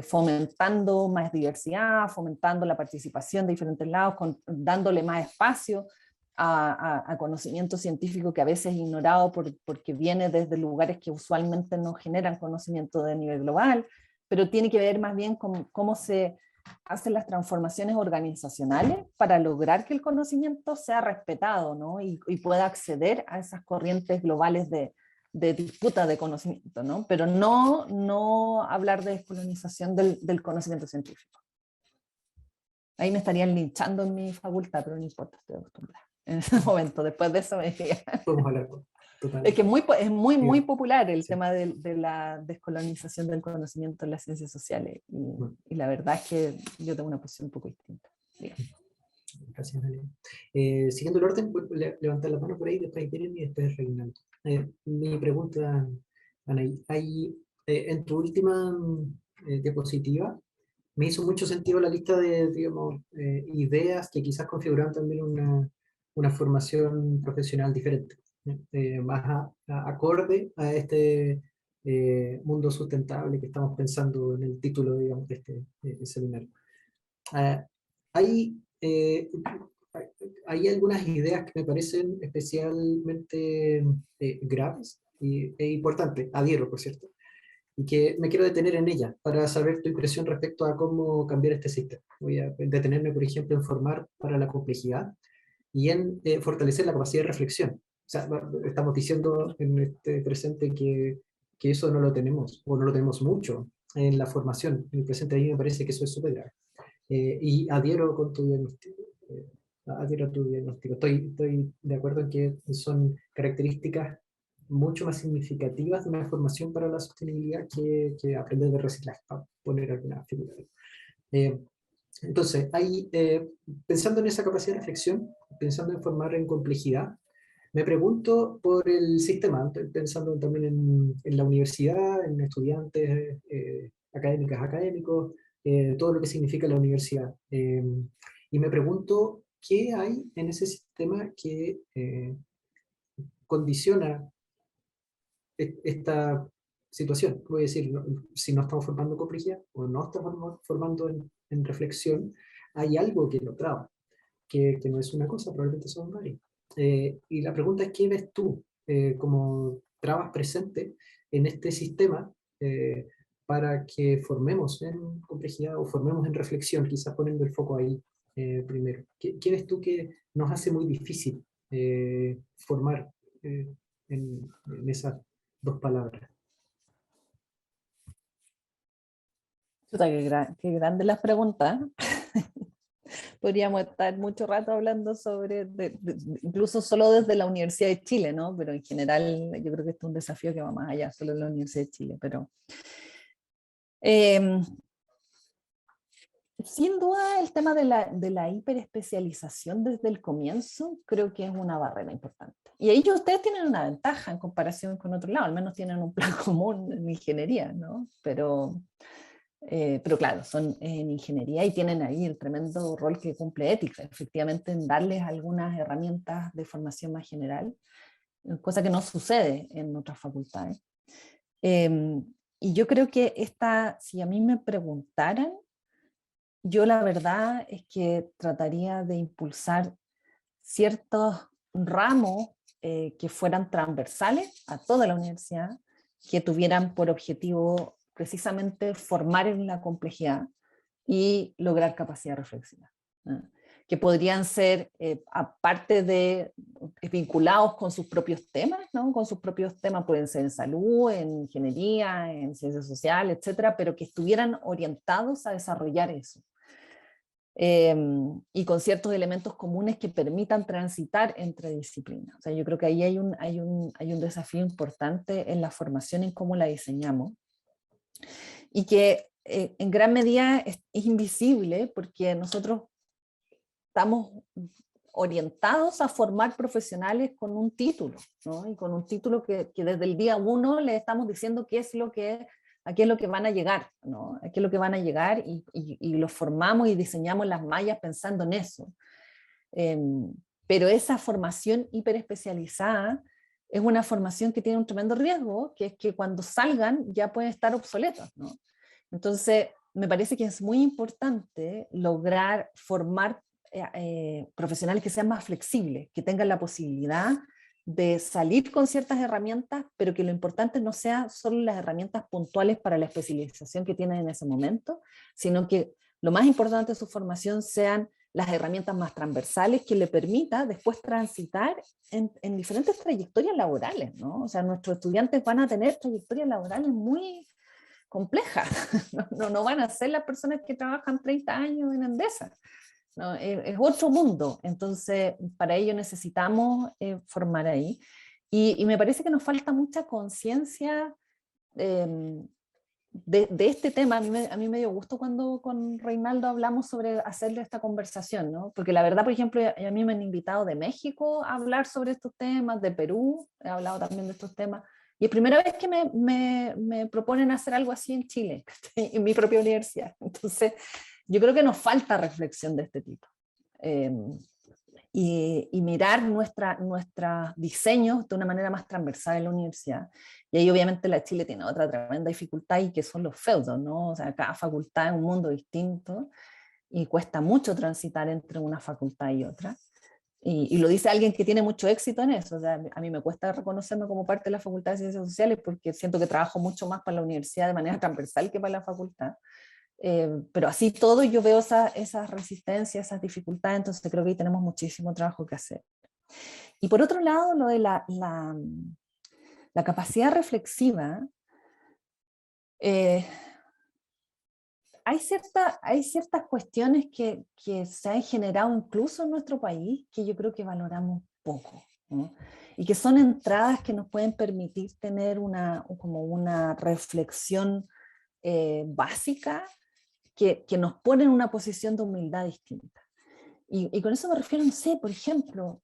Fomentando más diversidad, fomentando la participación de diferentes lados, dándole más espacio a conocimiento científico que a veces es ignorado porque viene desde lugares que usualmente no generan conocimiento de nivel global, pero tiene que ver más bien con cómo se hacen las transformaciones organizacionales para lograr que el conocimiento sea respetado, ¿no? y pueda acceder a esas corrientes globales de disputa de conocimiento, ¿no? Pero no hablar de descolonización del conocimiento científico. Ahí me estarían linchando en mi facultad, pero no importa, estoy acostumbrada. En ese momento, después de eso me diría. Podemos hablar totalmente. Es que es muy popular el tema de la descolonización del conocimiento en las ciencias sociales y la verdad es que yo tengo una posición un poco distinta. Gracias, Ana. Siguiendo el orden, levantar la mano por ahí, después Irene y después Reinaldo. Mi pregunta, Anaí, en tu última diapositiva, me hizo mucho sentido la lista de, digamos, ideas que quizás configuran también una formación profesional diferente, más acorde a este mundo sustentable que estamos pensando en el título, digamos, de este seminario. Hay algunas ideas que me parecen especialmente graves e importantes, adhiero, por cierto, y que me quiero detener en ellas para saber tu impresión respecto a cómo cambiar este sistema. Voy a detenerme, por ejemplo, en formar para la complejidad y en fortalecer la capacidad de reflexión. O sea, estamos diciendo en este presente que eso no lo tenemos, o no lo tenemos mucho en la formación. En el presente a mí me parece que eso es súper grave. Y adhiero con tu diagnóstico. Adhiero a tu diagnóstico. Estoy de acuerdo en que son características mucho más significativas de una formación para la sostenibilidad que aprender de reciclaje, para poner alguna figura. Entonces, pensando en esa capacidad de reflexión, pensando en formar en complejidad, me pregunto por el sistema, pensando también en la universidad, en estudiantes, académicos, todo lo que significa la universidad. Y me pregunto, ¿qué hay en ese sistema que condiciona esta situación? Voy a decir, si no estamos formando complejidad o no estamos formando en reflexión, hay algo que lo traba, que no es una cosa, probablemente son varias. Y la pregunta es, ¿qué ves tú como trabas presentes en este sistema para que formemos en complejidad o formemos en reflexión, quizás poniendo el foco ahí primero? ¿Qué ves tú que nos hace muy difícil formar en esas dos palabras? Chuta, qué grandes las preguntas. Podríamos estar mucho rato hablando sobre, incluso solo desde la Universidad de Chile, ¿no? Pero en general yo creo que este es un desafío que va más allá, solo de la Universidad de Chile. Pero sin duda el tema de la hiperespecialización desde el comienzo creo que es una barrera importante. Y ahí ustedes tienen una ventaja en comparación con otro lado, al menos tienen un plan común en ingeniería, ¿no? Pero claro, son en ingeniería y tienen ahí el tremendo rol que cumple ética, efectivamente en darles algunas herramientas de formación más general, cosa que no sucede en otras facultades. Y yo creo que si a mí me preguntaran, yo la verdad es que trataría de impulsar ciertos ramos que fueran transversales a toda la universidad, que tuvieran por objetivo precisamente formar en la complejidad y lograr capacidad reflexiva, ¿no? Que podrían ser, aparte de vinculados con sus propios temas, ¿no? Con sus propios temas, pueden ser en salud, en ingeniería, en ciencias sociales, etcétera, pero que estuvieran orientados a desarrollar eso. y con ciertos elementos comunes que permitan transitar entre disciplinas. O sea, yo creo que ahí hay un desafío importante en la formación, en cómo la diseñamos, y que en gran medida es invisible porque nosotros estamos orientados a formar profesionales con un título, ¿no? Y con un título que desde el día uno le estamos diciendo qué es lo que, a qué es lo que van a llegar, ¿no? A qué es lo que van a llegar y los formamos y diseñamos las mallas pensando en eso. Pero esa formación hiperespecializada es una formación que tiene un tremendo riesgo, que es que cuando salgan ya pueden estar obsoletos, ¿no? Entonces, me parece que es muy importante lograr formar profesionales que sean más flexibles, que tengan la posibilidad de salir con ciertas herramientas, pero que lo importante no sea solo las herramientas puntuales para la especialización que tienen en ese momento, sino que lo más importante de su formación sean las herramientas más transversales que le permita después transitar en diferentes trayectorias laborales, ¿no? O sea, nuestros estudiantes van a tener trayectorias laborales muy complejas, no van a ser las personas que trabajan 30 años en Endesa, ¿no? Es otro mundo, entonces para ello necesitamos formar ahí, y me parece que nos falta mucha conciencia de este tema. A mí me dio gusto cuando con Reinaldo hablamos sobre hacerle esta conversación, ¿no? Porque la verdad, por ejemplo, a mí me han invitado de México a hablar sobre estos temas, de Perú, he hablado también de estos temas, y es primera vez que me proponen hacer algo así en Chile, en mi propia universidad. Entonces, yo creo que nos falta reflexión de este tipo. Y mirar nuestros diseños de una manera más transversal en la universidad. Y ahí obviamente la Chile tiene otra tremenda dificultad, y que son los feudos, ¿no? O sea, cada facultad es un mundo distinto y cuesta mucho transitar entre una facultad y otra. Y lo dice alguien que tiene mucho éxito en eso. O sea, a mí me cuesta reconocerme como parte de la Facultad de Ciencias Sociales porque siento que trabajo mucho más para la universidad de manera transversal que para la facultad. Pero así todo yo veo esas resistencias, esas dificultades, entonces creo que ahí tenemos muchísimo trabajo que hacer. Y por otro lado, lo de la capacidad reflexiva, hay ciertas cuestiones que se han generado incluso en nuestro país que yo creo que valoramos poco, ¿no? Y que son entradas que nos pueden permitir tener como una reflexión básica que nos pone en una posición de humildad distinta. Y con eso me refiero, no sé, por ejemplo,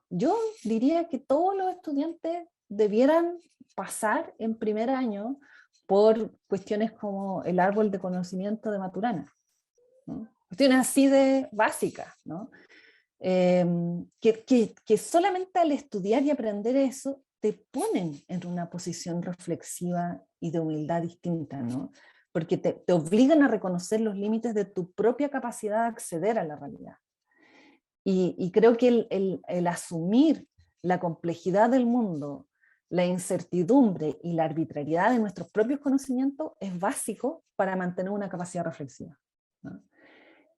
yo diría que todos los estudiantes debieran pasar en primer año por cuestiones como el árbol de conocimiento de Maturana, ¿no? Cuestiones así de básicas, ¿no? Que solamente al estudiar y aprender eso te ponen en una posición reflexiva y de humildad distinta, ¿no? Porque te obligan a reconocer los límites de tu propia capacidad de acceder a la realidad. Y creo que el asumir la complejidad del mundo, la incertidumbre y la arbitrariedad de nuestros propios conocimientos es básico para mantener una capacidad reflexiva, ¿no?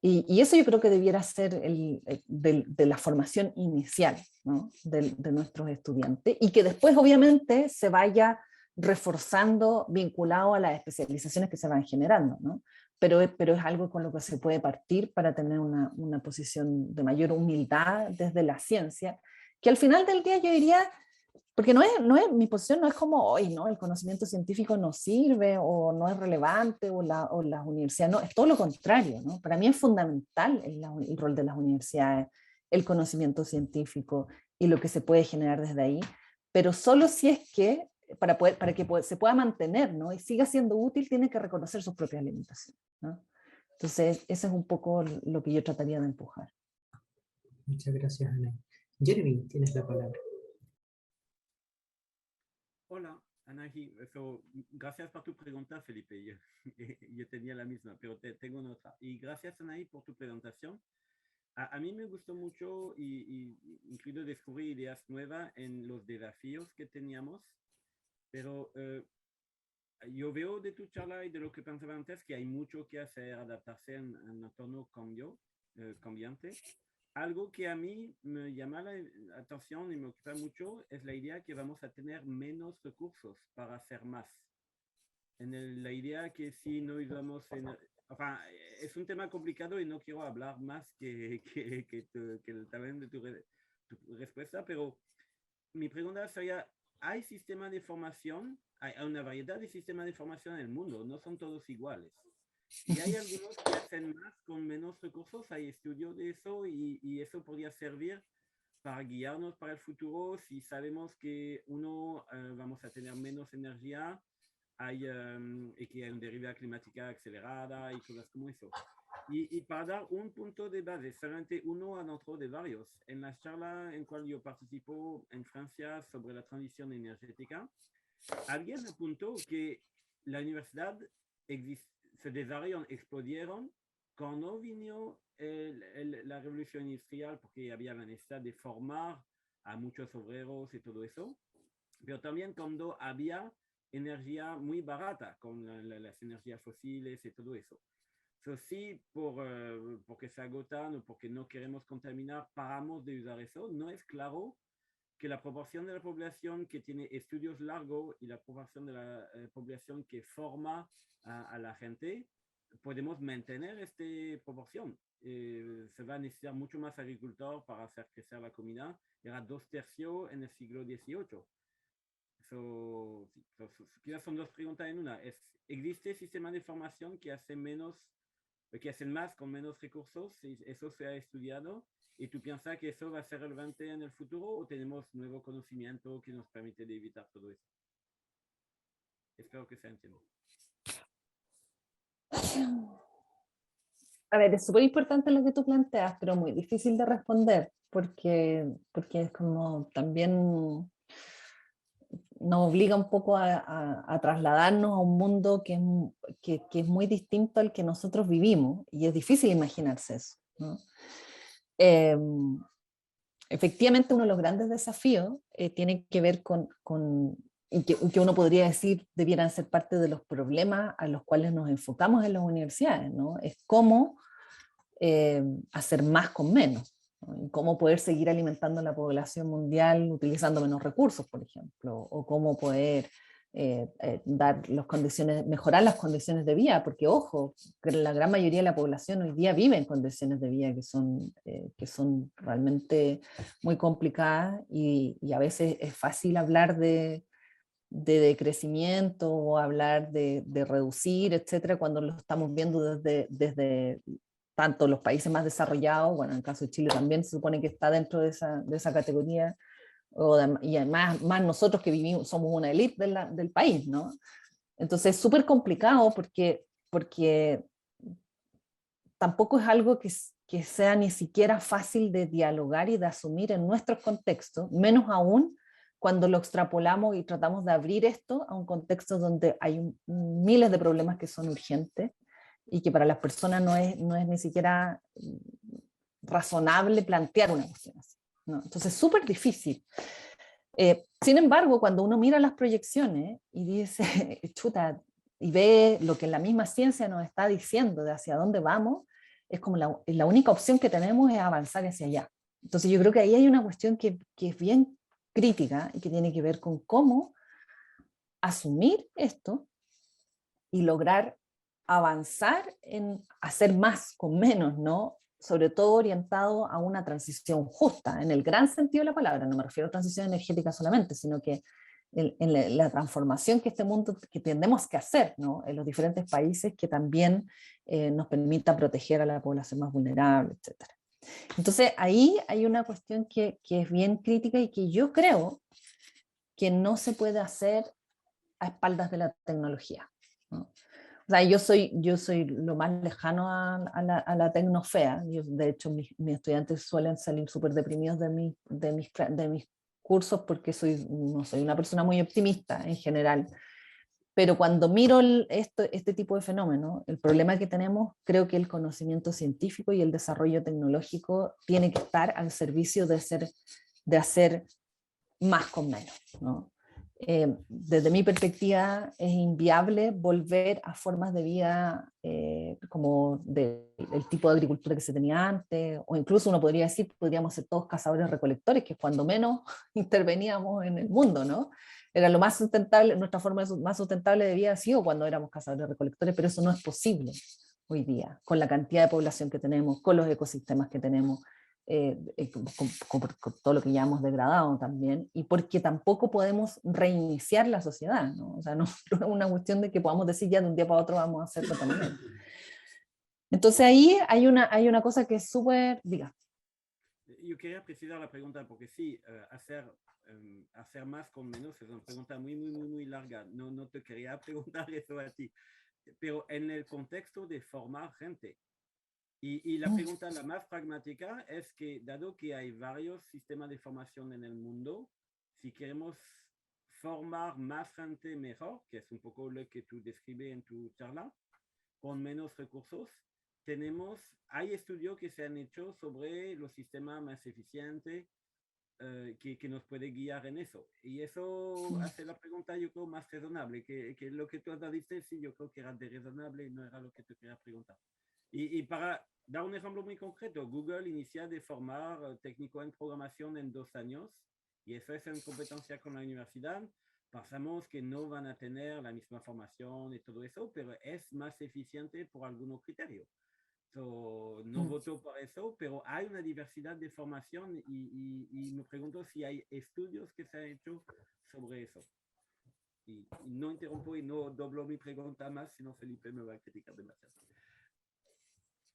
Y eso yo creo que debiera ser de la formación inicial, ¿no? de nuestros estudiantes, y que después obviamente se vaya reforzando vinculado a las especializaciones que se van generando, ¿no? Pero es algo con lo que se puede partir para tener una posición de mayor humildad desde la ciencia, que al final del día yo diría, porque mi posición no es como, hoy no, el conocimiento científico no sirve o no es relevante o las universidades, no, es todo lo contrario, ¿no? Para mí es fundamental el rol de las universidades, el conocimiento científico y lo que se puede generar desde ahí, pero solo si es que, para que se pueda mantener, ¿no? Y siga siendo útil, tiene que reconocer sus propias limitaciones, ¿no? Entonces, eso es un poco lo que yo trataría de empujar. Muchas gracias, Ana. Jeremy, tienes la palabra. Hola, Anahi. Gracias por tu pregunta, Felipe. Yo tenía la misma, pero tengo una otra. Y gracias, Anahi, por tu presentación. A mí me gustó mucho y incluso descubrir ideas nuevas en los desafíos que teníamos, pero yo veo de tu charla y de lo que pensaba antes que hay mucho que hacer, adaptarse en un entorno cambiante. Algo que a mí me llama la atención y me ocupa mucho es la idea que vamos a tener menos recursos para hacer más. La idea que si no íbamos Enfin, es un tema complicado y no quiero hablar más que el tamaño de tu respuesta, pero mi pregunta sería, ¿hay sistemas de formación? Hay una variedad de sistemas de formación en el mundo, no son todos iguales. Y hay algunos que hacen más con menos recursos, hay estudios de eso y eso podría servir para guiarnos para el futuro si sabemos que vamos a tener menos energía y que hay una deriva climática acelerada y cosas como eso. Y para dar un punto de base, solamente uno a otro de varios, en la charla en cual yo participo en Francia sobre la transición energética, alguien apuntó que la universidad se desarrollaron, explodieron cuando vino la revolución industrial, porque había la necesidad de formar a muchos obreros y todo eso, pero también cuando había energía muy barata con las energías fósiles y todo eso. So, sí, porque se agotan o porque no queremos contaminar, paramos de usar eso. No es claro que la proporción de la población que tiene estudios largos y la proporción de la población que forma a la gente, podemos mantener esta proporción. Se va a necesitar mucho más agricultor para hacer crecer la comida. Era 2/3 en el siglo XVIII. Quizás son dos preguntas en una. ¿Existe sistemas de formación que hacen más con menos recursos? ¿Eso se ha estudiado? ¿Y tú piensas que eso va a ser relevante en el futuro o tenemos nuevo conocimiento que nos permite de evitar todo eso? Espero que se entienda. A ver, es súper importante lo que tú planteas, pero muy difícil de responder, porque es como también nos obliga un poco a trasladarnos a un mundo que es muy distinto al que nosotros vivimos, y es difícil imaginarse eso, ¿no? Efectivamente, uno de los grandes desafíos tiene que ver y que uno podría decir debieran ser parte de los problemas a los cuales nos enfocamos en las universidades, ¿no? Es cómo hacer más con menos, ¿no? Y cómo poder seguir alimentando a la población mundial utilizando menos recursos, por ejemplo, o cómo poder mejorar las condiciones de vida, porque ojo, que la gran mayoría de la población hoy día vive en condiciones de vida que son realmente muy complicadas y a veces es fácil hablar de decrecimiento o hablar de reducir, etcétera, cuando lo estamos viendo desde tanto los países más desarrollados, bueno, en el caso de Chile también se supone que está dentro de esa categoría, y además más nosotros que somos una élite del país, ¿no? Entonces es súper complicado porque tampoco es algo que sea ni siquiera fácil de dialogar y de asumir en nuestros contextos, menos aún cuando lo extrapolamos y tratamos de abrir esto a un contexto donde hay miles de problemas que son urgentes y que para las personas no es ni siquiera razonable plantear una cuestión así, ¿no? Entonces es súper difícil. Sin embargo, cuando uno mira las proyecciones y dice, chuta, y ve lo que la misma ciencia nos está diciendo de hacia dónde vamos, es como la única opción que tenemos es avanzar hacia allá. Entonces yo creo que ahí hay una cuestión que es bien crítica y que tiene que ver con cómo asumir esto y lograr avanzar en hacer más con menos, ¿no? Sobre todo orientado a una transición justa, en el gran sentido de la palabra. No me refiero a transición energética solamente, sino que en la transformación que este mundo, que tendemos que hacer, ¿no? En los diferentes países, que también nos permita proteger a la población más vulnerable, etc. Entonces ahí hay una cuestión que es bien crítica y que yo creo que no se puede hacer a espaldas de la tecnología, ¿no? O sea, yo soy lo más lejano a la tecnofea. De hecho, mis estudiantes suelen salir súper deprimidos de mis cursos porque no soy una persona muy optimista en general. Pero cuando miro este tipo de fenómenos, el problema que tenemos, creo que el conocimiento científico y el desarrollo tecnológico tiene que estar al servicio de hacer más con menos, ¿no? Desde mi perspectiva es inviable volver a formas de vida como del tipo de agricultura que se tenía antes, o incluso uno podría decir, podríamos ser todos cazadores recolectores, que es cuando menos interveníamos en el mundo, ¿no? Era lo más sustentable, nuestra forma más sustentable de vida ha sido cuando éramos cazadores recolectores, pero eso no es posible. hoy día, con la cantidad de población que tenemos, con los ecosistemas que tenemos, con todo lo que ya hemos degradado también, y porque tampoco podemos reiniciar la sociedad, ¿no? O sea, no, no es una cuestión de que podamos decir ya de un día para otro vamos a hacer de otra manera. Entonces ahí hay una cosa que es súper, diga. Yo quería precisar la pregunta porque sí, hacer más con menos es una pregunta muy larga. No te quería preguntar eso a ti, pero en el contexto de formar gente. Y la pregunta la más pragmática es que, dado que hay varios sistemas de formación en el mundo, si queremos formar más gente mejor, que es un poco lo que tú describes en tu charla, con menos recursos, hay estudios que se han hecho sobre los sistemas más eficientes que nos puede guiar en eso. Y eso hace la pregunta, yo creo, más razonable, que lo que tú dices, sí, yo creo que era de razonable y no era lo que te quería preguntar. Y para dar un ejemplo muy concreto, Google inicia de formar técnico en programación en 2 años, y eso es en competencia con la universidad. Pensamos que no van a tener la misma formación y todo eso, pero es más eficiente por algunos criterios. No voto por eso, pero hay una diversidad de formación y me pregunto si hay estudios que se han hecho sobre eso. Y no interrumpo y no doblo mi pregunta más, sino Felipe me va a criticar demasiado.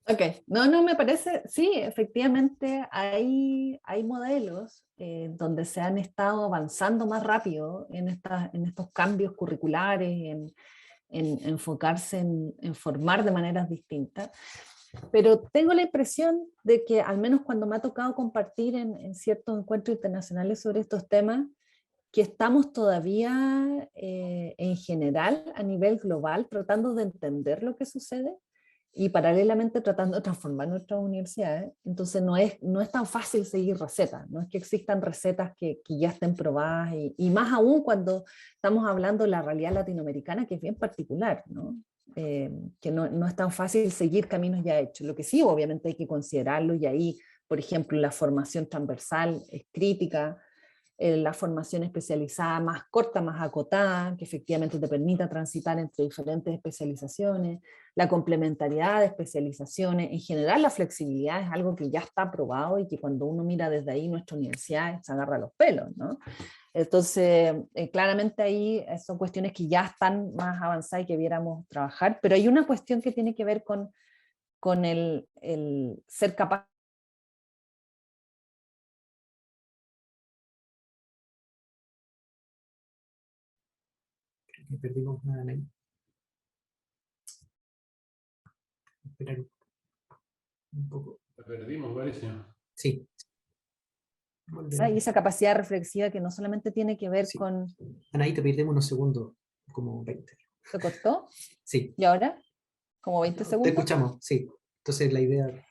Ok, no, me parece, sí, efectivamente hay modelos donde se han estado avanzando más rápido en estos cambios curriculares, en enfocarse en formar de maneras distintas, pero tengo la impresión de que al menos cuando me ha tocado compartir en ciertos encuentros internacionales sobre estos temas, que estamos todavía en general a nivel global tratando de entender lo que sucede y paralelamente tratando de transformar nuestras universidades. Entonces no es tan fácil seguir recetas, no es que existan recetas que ya estén probadas, y más aún cuando estamos hablando de la realidad latinoamericana, que es bien particular, ¿no? Que no es tan fácil seguir caminos ya hechos. Lo que sí, obviamente hay que considerarlo, y ahí, por ejemplo, la formación transversal es crítica, la formación especializada más corta, más acotada, que efectivamente te permita transitar entre diferentes especializaciones, la complementariedad de especializaciones, en general la flexibilidad es algo que ya está probado y que cuando uno mira desde ahí nuestra universidad se agarra los pelos, ¿no? Entonces, claramente ahí son cuestiones que ya están más avanzadas y que debiéramos trabajar, pero hay una cuestión que tiene que ver con el ser capaz. Que perdimos nada ahí. Esperar un poco. La perdimos, buenísimo. Sí. Y esa capacidad reflexiva que no solamente tiene que ver Sí. con... Anaí, te perdemos unos segundos, como 20. ¿Se cortó? Sí. ¿Y ahora? ¿Como 20 segundos? Te escuchamos, sí. Entonces la idea...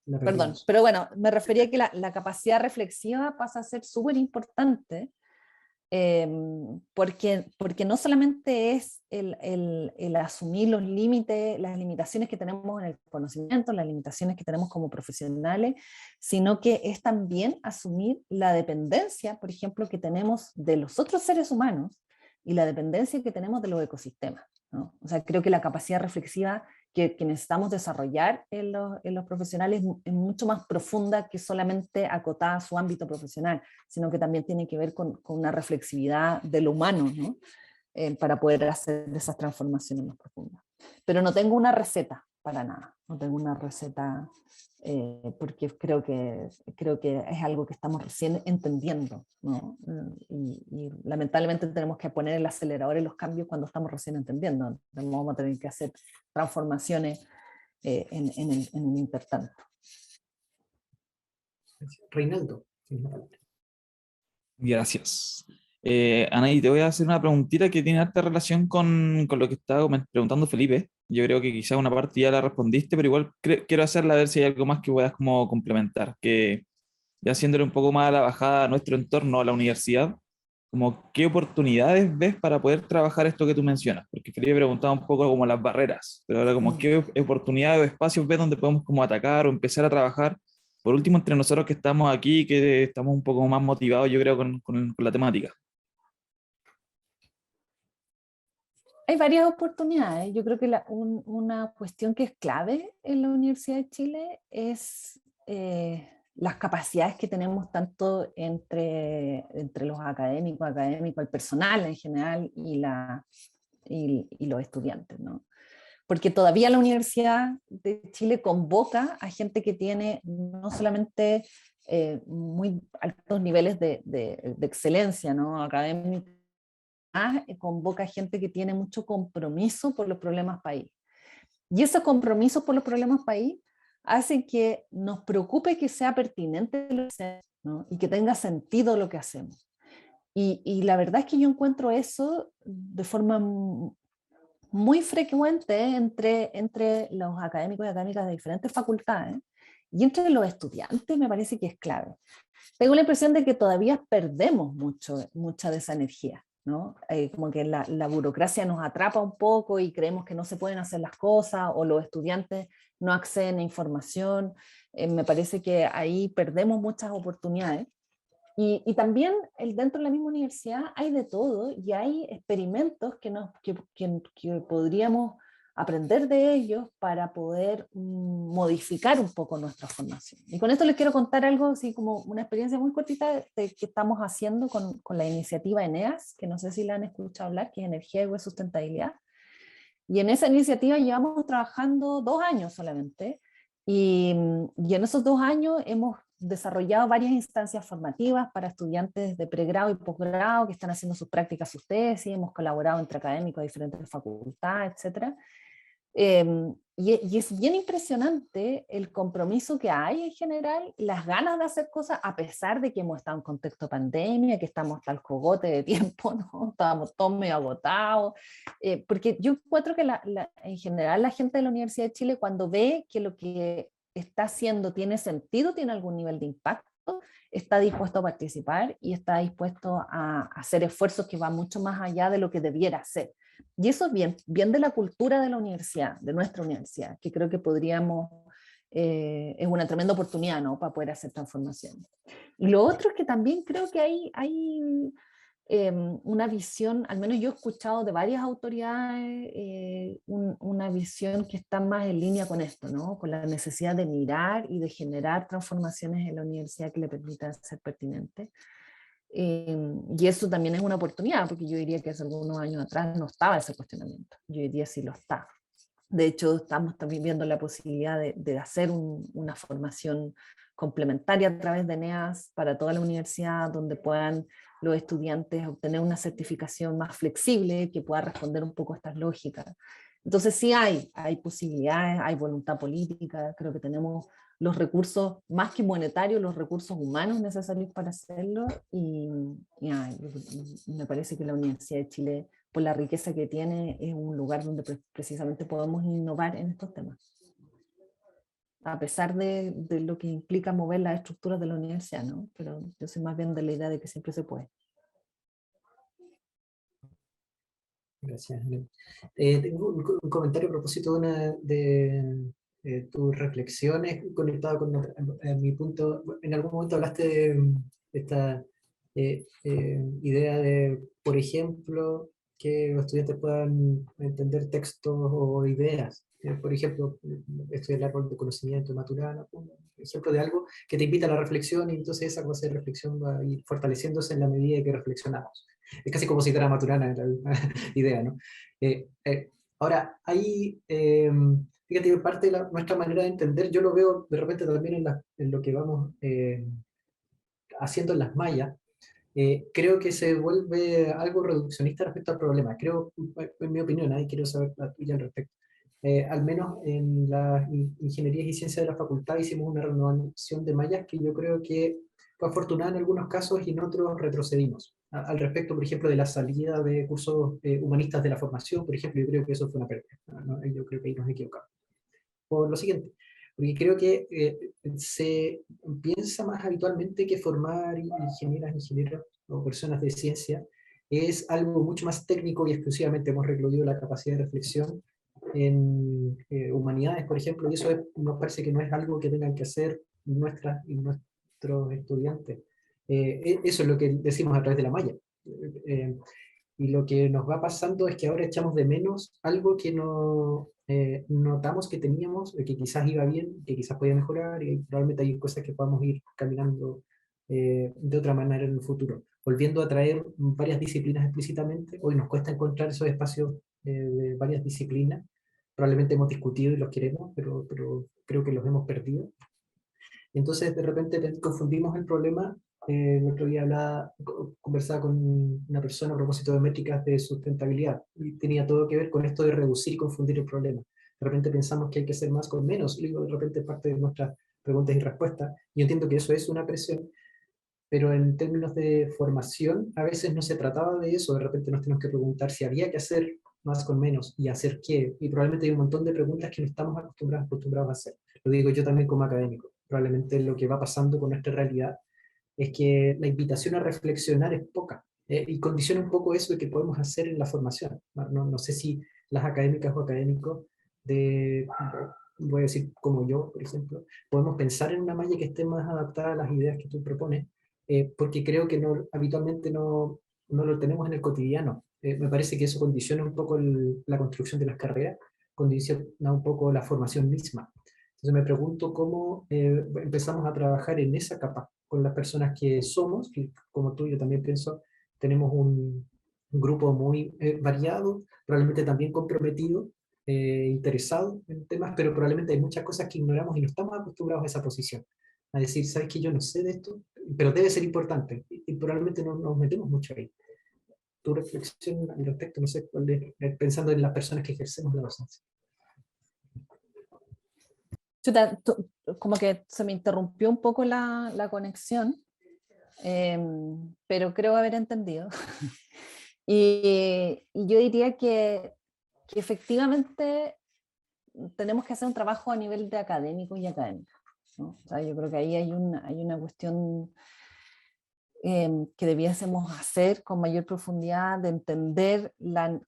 Perdón, pero bueno, me refería a que la capacidad reflexiva pasa a ser súper importante, porque no solamente es el asumir los límites, las limitaciones que tenemos en el conocimiento, las limitaciones que tenemos como profesionales, sino que es también asumir la dependencia, por ejemplo, que tenemos de los otros seres humanos y la dependencia que tenemos de los ecosistemas, ¿no? O sea, creo que la capacidad reflexiva que necesitamos desarrollar en los profesionales es mucho más profunda que solamente acotada a su ámbito profesional, sino que también tiene que ver con una reflexividad de lo humano, ¿no? Para poder hacer esas transformaciones más profundas. Pero no tengo una receta para nada, no tengo una receta porque creo que es algo que estamos recién entendiendo, ¿no? Y lamentablemente tenemos que poner el acelerador en los cambios cuando estamos recién entendiendo. Vamos a tener que hacer transformaciones en el intertanto. Reinaldo. Gracias. Anaí, te voy a hacer una preguntita que tiene harta relación con lo que estaba preguntando Felipe. Yo creo que quizá una parte ya la respondiste, pero igual quiero hacerla a ver si hay algo más que puedas como complementar, que ya haciéndole un poco más a la bajada a nuestro entorno, a la universidad, como qué oportunidades ves para poder trabajar esto que tú mencionas, porque Felipe preguntaba un poco como las barreras, pero ahora como qué oportunidades o espacios ves donde podemos como atacar o empezar a trabajar, por último entre nosotros que estamos aquí, que estamos un poco más motivados yo creo con la temática. Hay varias oportunidades. Yo creo que una cuestión que es clave en la Universidad de Chile es las capacidades que tenemos tanto entre los académicos, el personal en general y los estudiantes, ¿no? Porque todavía la Universidad de Chile convoca a gente que tiene no solamente muy altos niveles de excelencia, ¿no? Académica, convoca a gente que tiene mucho compromiso por los problemas país. Y ese compromiso por los problemas país hace que nos preocupe que sea pertinente lo que hacemos, ¿no? Y que tenga sentido lo que hacemos. Y la verdad es que yo encuentro eso de forma muy frecuente entre los académicos y académicas de diferentes facultades, y entre los estudiantes me parece que es clave. Tengo la impresión de que todavía perdemos mucha de esa energía, ¿no? Como que la burocracia nos atrapa un poco y creemos que no se pueden hacer las cosas, o los estudiantes no acceden a información. Me parece que ahí perdemos muchas oportunidades. Y también dentro de la misma universidad hay de todo, y hay experimentos que podríamos aprender de ellos para poder modificar un poco nuestra formación. Y con esto les quiero contar algo, así como una experiencia muy cortita de que estamos haciendo con la iniciativa ENEAS, que no sé si la han escuchado hablar, que es Energía y Sustentabilidad. Y en esa iniciativa llevamos trabajando 2 años solamente, y en esos 2 años hemos desarrollado varias instancias formativas para estudiantes de pregrado y posgrado que están haciendo sus prácticas, sus tesis. Hemos colaborado entre académicos de diferentes facultades, etc. Y es bien impresionante el compromiso que hay en general, las ganas de hacer cosas, a pesar de que hemos estado en contexto de pandemia, que estamos hasta el cogote de tiempo, ¿no? Estábamos todos medio agotados, porque yo encuentro que en general la gente de la Universidad de Chile, cuando ve que lo que está haciendo tiene sentido, tiene algún nivel de impacto, está dispuesto a participar y está dispuesto a hacer esfuerzos que van mucho más allá de lo que debiera hacer. Y eso es bien de la cultura de la universidad, de nuestra universidad, que creo que podríamos, es una tremenda oportunidad, ¿no?, para poder hacer transformación. Y lo otro es que también creo que hay una visión, al menos yo he escuchado de varias autoridades, una visión que está más en línea con esto, ¿no?, con la necesidad de mirar y de generar transformaciones en la universidad que le permitan ser pertinentes. Y eso también es una oportunidad, porque yo diría que hace algunos años atrás no estaba ese cuestionamiento. Yo diría sí lo está. De hecho, estamos también viendo la posibilidad de hacer una formación complementaria a través de ENEAS para toda la universidad, donde puedan los estudiantes obtener una certificación más flexible que pueda responder un poco a estas lógicas. Entonces sí hay posibilidades, hay voluntad política, creo que tenemos los recursos, más que monetarios, los recursos humanos necesarios para hacerlo, y me parece que la Universidad de Chile, por la riqueza que tiene, es un lugar donde precisamente podemos innovar en estos temas, a pesar de lo que implica mover las estructuras de la universidad, ¿no? Pero yo soy más bien de la idea de que siempre se puede. Gracias. Tengo un comentario a propósito de tus reflexiones conectado con mi punto. En algún momento hablaste de esta idea de, por ejemplo, que los estudiantes puedan entender textos o ideas. Por ejemplo, estudiar el árbol de conocimiento de Maturana, un ejemplo de algo que te invita a la reflexión, y entonces esa clase de reflexión va a ir fortaleciéndose en la medida que reflexionamos. Es casi como citar a Maturana, en la misma idea, ¿no? Ahora, ahí, fíjate que parte de nuestra manera de entender, yo lo veo de repente también en lo que vamos haciendo en las mallas. Creo que se vuelve algo reduccionista respecto al problema. Creo, en mi opinión, ahí quiero saber la tuya al respecto. Al menos en las ingenierías y ciencias de la facultad hicimos una renovación de mallas que yo creo que fue afortunada en algunos casos y en otros retrocedimos. Al respecto, por ejemplo, de la salida de cursos humanistas de la formación, por ejemplo, yo creo que eso fue una pérdida, ¿no? Yo creo que ahí nos equivocamos. Por lo siguiente, porque creo que se piensa más habitualmente que formar ingenieros o personas de ciencia es algo mucho más técnico, y exclusivamente hemos recluido la capacidad de reflexión en humanidades, por ejemplo, y eso nos parece que no es algo que tengan que hacer nuestros estudiantes. Eso es lo que decimos a través de la malla. Y lo que nos va pasando es que ahora echamos de menos algo que no notamos que teníamos, que quizás iba bien, que quizás podía mejorar, y probablemente hay cosas que podamos ir caminando de otra manera en el futuro. Volviendo a traer varias disciplinas explícitamente, hoy nos cuesta encontrar esos espacios de varias disciplinas. Probablemente hemos discutido y los queremos, pero creo que los hemos perdido. Entonces, de repente confundimos el problema. El otro día conversaba con una persona a propósito de métricas de sustentabilidad y tenía todo que ver con esto de reducir y confundir el problema. De repente pensamos que hay que hacer más con menos, y de repente es parte de nuestras preguntas y respuestas. Yo entiendo que eso es una presión, pero en términos de formación, a veces no se trataba de eso. De repente nos tenemos que preguntar si había que hacer más con menos y hacer qué. Y probablemente hay un montón de preguntas que no estamos acostumbrados a hacer. Lo digo yo también como académico. Probablemente lo que va pasando con nuestra realidad es que la invitación a reflexionar es poca, y condiciona un poco eso de que podemos hacer en la formación. No sé si las académicas o académicos voy a decir como yo, por ejemplo, podemos pensar en una malla que esté más adaptada a las ideas que tú propones, porque creo que habitualmente no lo tenemos en el cotidiano. Me parece que eso condiciona un poco la construcción de las carreras, condiciona un poco la formación misma. Entonces me pregunto cómo empezamos a trabajar en esa capa con las personas que somos, que como tú yo también pienso, tenemos un grupo muy variado, probablemente también comprometido, interesado en temas, pero probablemente hay muchas cosas que ignoramos y no estamos acostumbrados a esa posición. A decir, sabes que yo no sé de esto, pero debe ser importante, y probablemente no nos metemos mucho ahí. Tu reflexión al respecto, no sé cuál es, pensando en las personas que ejercemos la docencia. Chuta, como que se me interrumpió un poco la conexión, pero creo haber entendido. Y yo diría que efectivamente tenemos que hacer un trabajo a nivel de académico y académica, ¿no? O sea, yo creo que ahí hay una cuestión que debiésemos hacer con mayor profundidad, de entender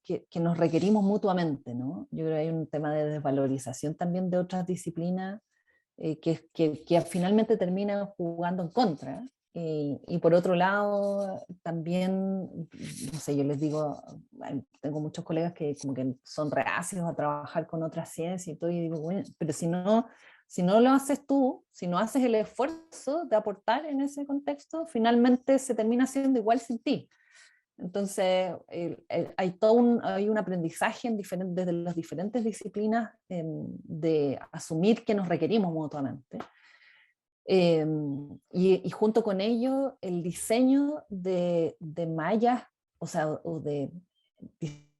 que nos requerimos mutuamente, ¿no? Yo creo que hay un tema de desvalorización también de otras disciplinas que finalmente terminan jugando en contra. Y por otro lado, también, no sé, yo les digo, tengo muchos colegas que como que son reacios a trabajar con otras ciencias y todo, y digo, bueno, pero si no lo haces tú, si no haces el esfuerzo de aportar en ese contexto, finalmente se termina haciendo igual sin ti. Entonces, hay un aprendizaje desde las diferentes disciplinas de asumir que nos requerimos mutuamente. Y junto con ello, el diseño de mallas, o sea, o de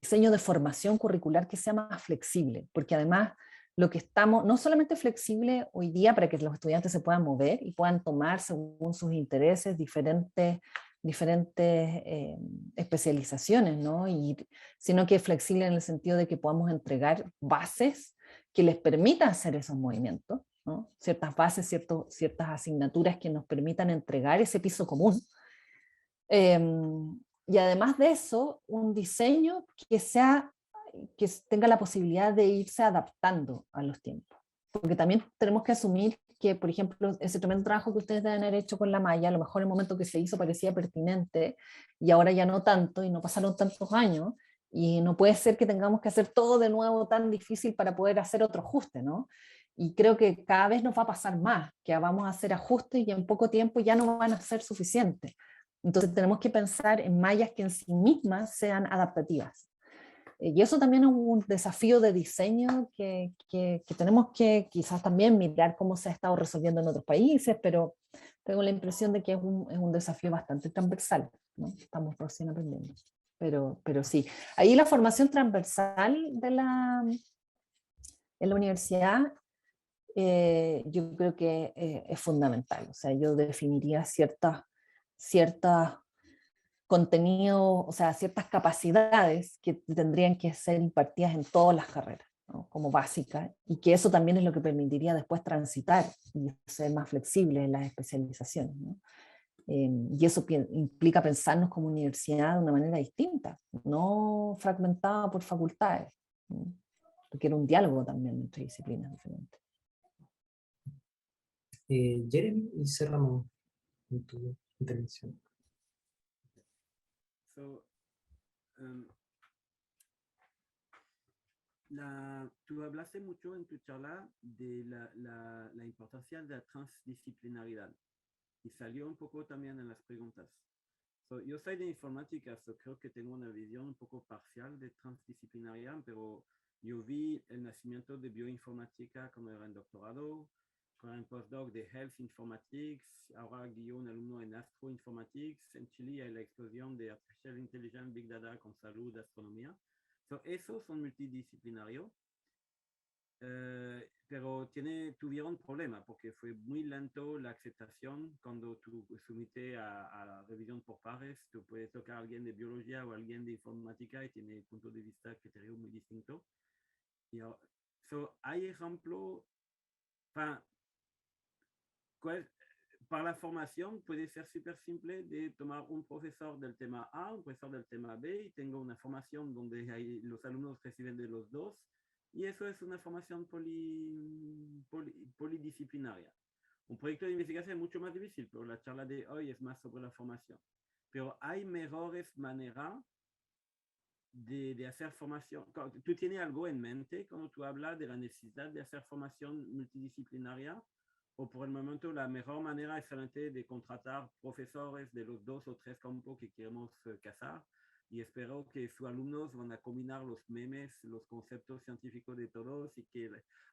diseño de formación curricular que sea más flexible, porque además lo que estamos, no solamente flexible hoy día para que los estudiantes se puedan mover y puedan tomar según sus intereses diferentes especializaciones, ¿no? Sino que es flexible en el sentido de que podamos entregar bases que les permitan hacer esos movimientos, ¿no? Ciertas bases, ciertas asignaturas que nos permitan entregar ese piso común. Y además de eso, un diseño que tenga la posibilidad de irse adaptando a los tiempos. Porque también tenemos que asumir que, por ejemplo, ese tremendo trabajo que ustedes deben haber hecho con la malla, a lo mejor en el momento que se hizo parecía pertinente y ahora ya no tanto, y no pasaron tantos años, y no puede ser que tengamos que hacer todo de nuevo tan difícil para poder hacer otro ajuste, ¿no? Y creo que cada vez nos va a pasar más, que vamos a hacer ajustes y en poco tiempo ya no van a ser suficientes. Entonces tenemos que pensar en mallas que en sí mismas sean adaptativas. Y eso también es un desafío de diseño que tenemos que quizás también mirar cómo se ha estado resolviendo en otros países, pero tengo la impresión de que es un desafío bastante transversal, ¿no? Estamos recién aprendiendo. Pero sí, ahí la formación transversal en la universidad yo creo que es fundamental. O sea, yo definiría ciertas contenidos, o sea, ciertas capacidades que tendrían que ser impartidas en todas las carreras, ¿no? Como básicas, y que eso también es lo que permitiría después transitar y ser más flexible en las especializaciones, ¿no? Y eso implica pensarnos como universidad de una manera distinta, no fragmentada por facultades, ¿no? Requiere un diálogo también entre disciplinas diferentes. Jeremy, y cerramos con tu intervención. So, Tú hablaste mucho en tu charla de la importancia de la transdisciplinaridad y salió un poco también en las preguntas. Yo soy de informática, creo que tengo una visión un poco parcial de transdisciplinaridad, pero yo vi el nacimiento de bioinformática cuando era en doctorado, con un postdoc de Health Informatics, ahora guío un alumno en Astroinformatics. En Chile hay la explosión de Artificial Intelligence, Big Data con salud, astronomía. Esos son multidisciplinarios, pero tuvieron problemas porque fue muy lento la aceptación cuando tú sometes a la revisión por pares. Tú puedes tocar a alguien de biología o a alguien de informática y tiene punto de vista criterio muy distinto. Hay ejemplo para la formación puede ser súper simple de tomar un profesor del tema A, un profesor del tema B, y tengo una formación donde los alumnos reciben de los dos, y eso es una formación polidisciplinaria. Un proyecto de investigación es mucho más difícil, pero la charla de hoy es más sobre la formación. Pero hay mejores maneras de hacer formación. ¿Tú tienes algo en mente cuando tú hablas de la necesidad de hacer formación multidisciplinaria? ¿O por el momento la mejor manera es solamente de contratar profesores de los 2 o 3 campos que queremos cazar? Y espero que sus alumnos van a combinar los memes, los conceptos científicos de todos, y que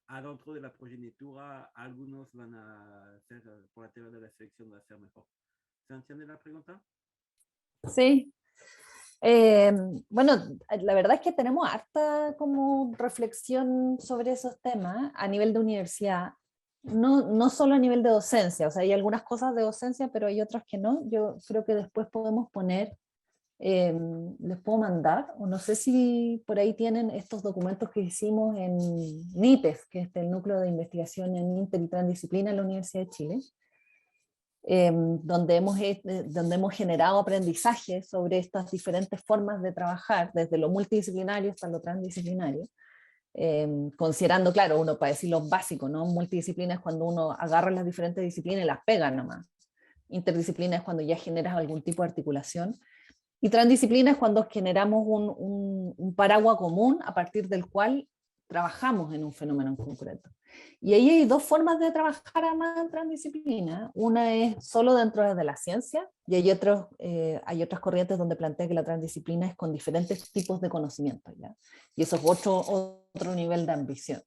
adentro de la progenitura algunos van a hacer, por la teoría de la selección, va a ser mejor. ¿Se entiende la pregunta? Sí. Bueno, la verdad es que tenemos harta como reflexión sobre esos temas a nivel de universidad, no solo a nivel de docencia. O sea, hay algunas cosas de docencia, pero hay otras que no. Yo creo que después podemos poner, les puedo mandar, o no sé si por ahí tienen estos documentos que hicimos en NIPES, que es el Núcleo de Investigación en Inter y Transdisciplina en la Universidad de Chile, donde hemos generado aprendizaje sobre estas diferentes formas de trabajar, desde lo multidisciplinario hasta lo transdisciplinario, considerando, claro, uno para decir lo básico, ¿no? Multidisciplina es cuando uno agarra las diferentes disciplinas y las pega nomás. Interdisciplina es cuando ya generas algún tipo de articulación. Y transdisciplina es cuando generamos un paraguas común a partir del cual trabajamos en un fenómeno en concreto. Y ahí hay dos formas de trabajar además en transdisciplina. Una es solo dentro de la ciencia, y hay otras corrientes donde plantea que la transdisciplina es con diferentes tipos de conocimiento, ¿ya? Y eso es otro nivel de ambición.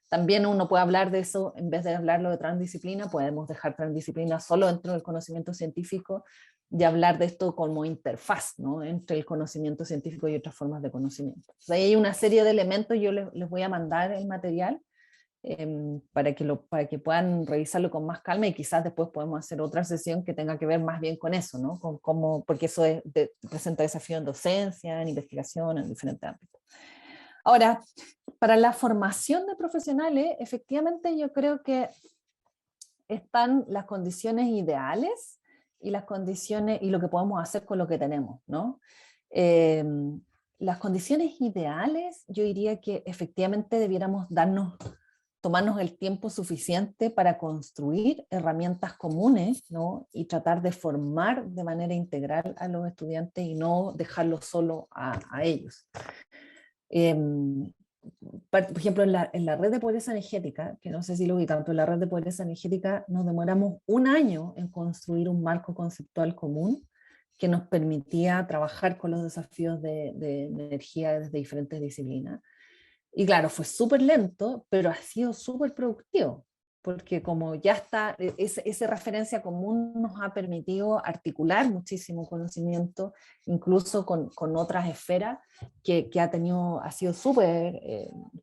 También uno puede hablar de eso, en vez de hablarlo de transdisciplina, podemos dejar transdisciplina solo dentro del conocimiento científico y hablar de esto como interfaz, ¿no? Entre el conocimiento científico y otras formas de conocimiento. O sea, hay una serie de elementos, yo les voy a mandar el material para que puedan revisarlo con más calma, y quizás después podemos hacer otra sesión que tenga que ver más bien con eso, ¿no? Con cómo, porque eso presenta desafío en docencia, en investigación, en diferentes ámbitos. Ahora, para la formación de profesionales, efectivamente yo creo que están las condiciones ideales y las condiciones y lo que podemos hacer con lo que tenemos, ¿no? Las condiciones ideales, yo diría que efectivamente debiéramos tomarnos el tiempo suficiente para construir herramientas comunes, ¿no? Y tratar de formar de manera integral a los estudiantes y no dejarlos solo a ellos. Por ejemplo, en la red de pobreza energética, que no sé si lo ubican, pero en la red de pobreza energética nos demoramos 1 año en construir un marco conceptual común que nos permitía trabajar con los desafíos de energía desde diferentes disciplinas. Y claro, fue súper lento, pero ha sido súper productivo, porque como ya está, esa referencia común nos ha permitido articular muchísimo conocimiento, incluso con otras esferas, que ha sido súper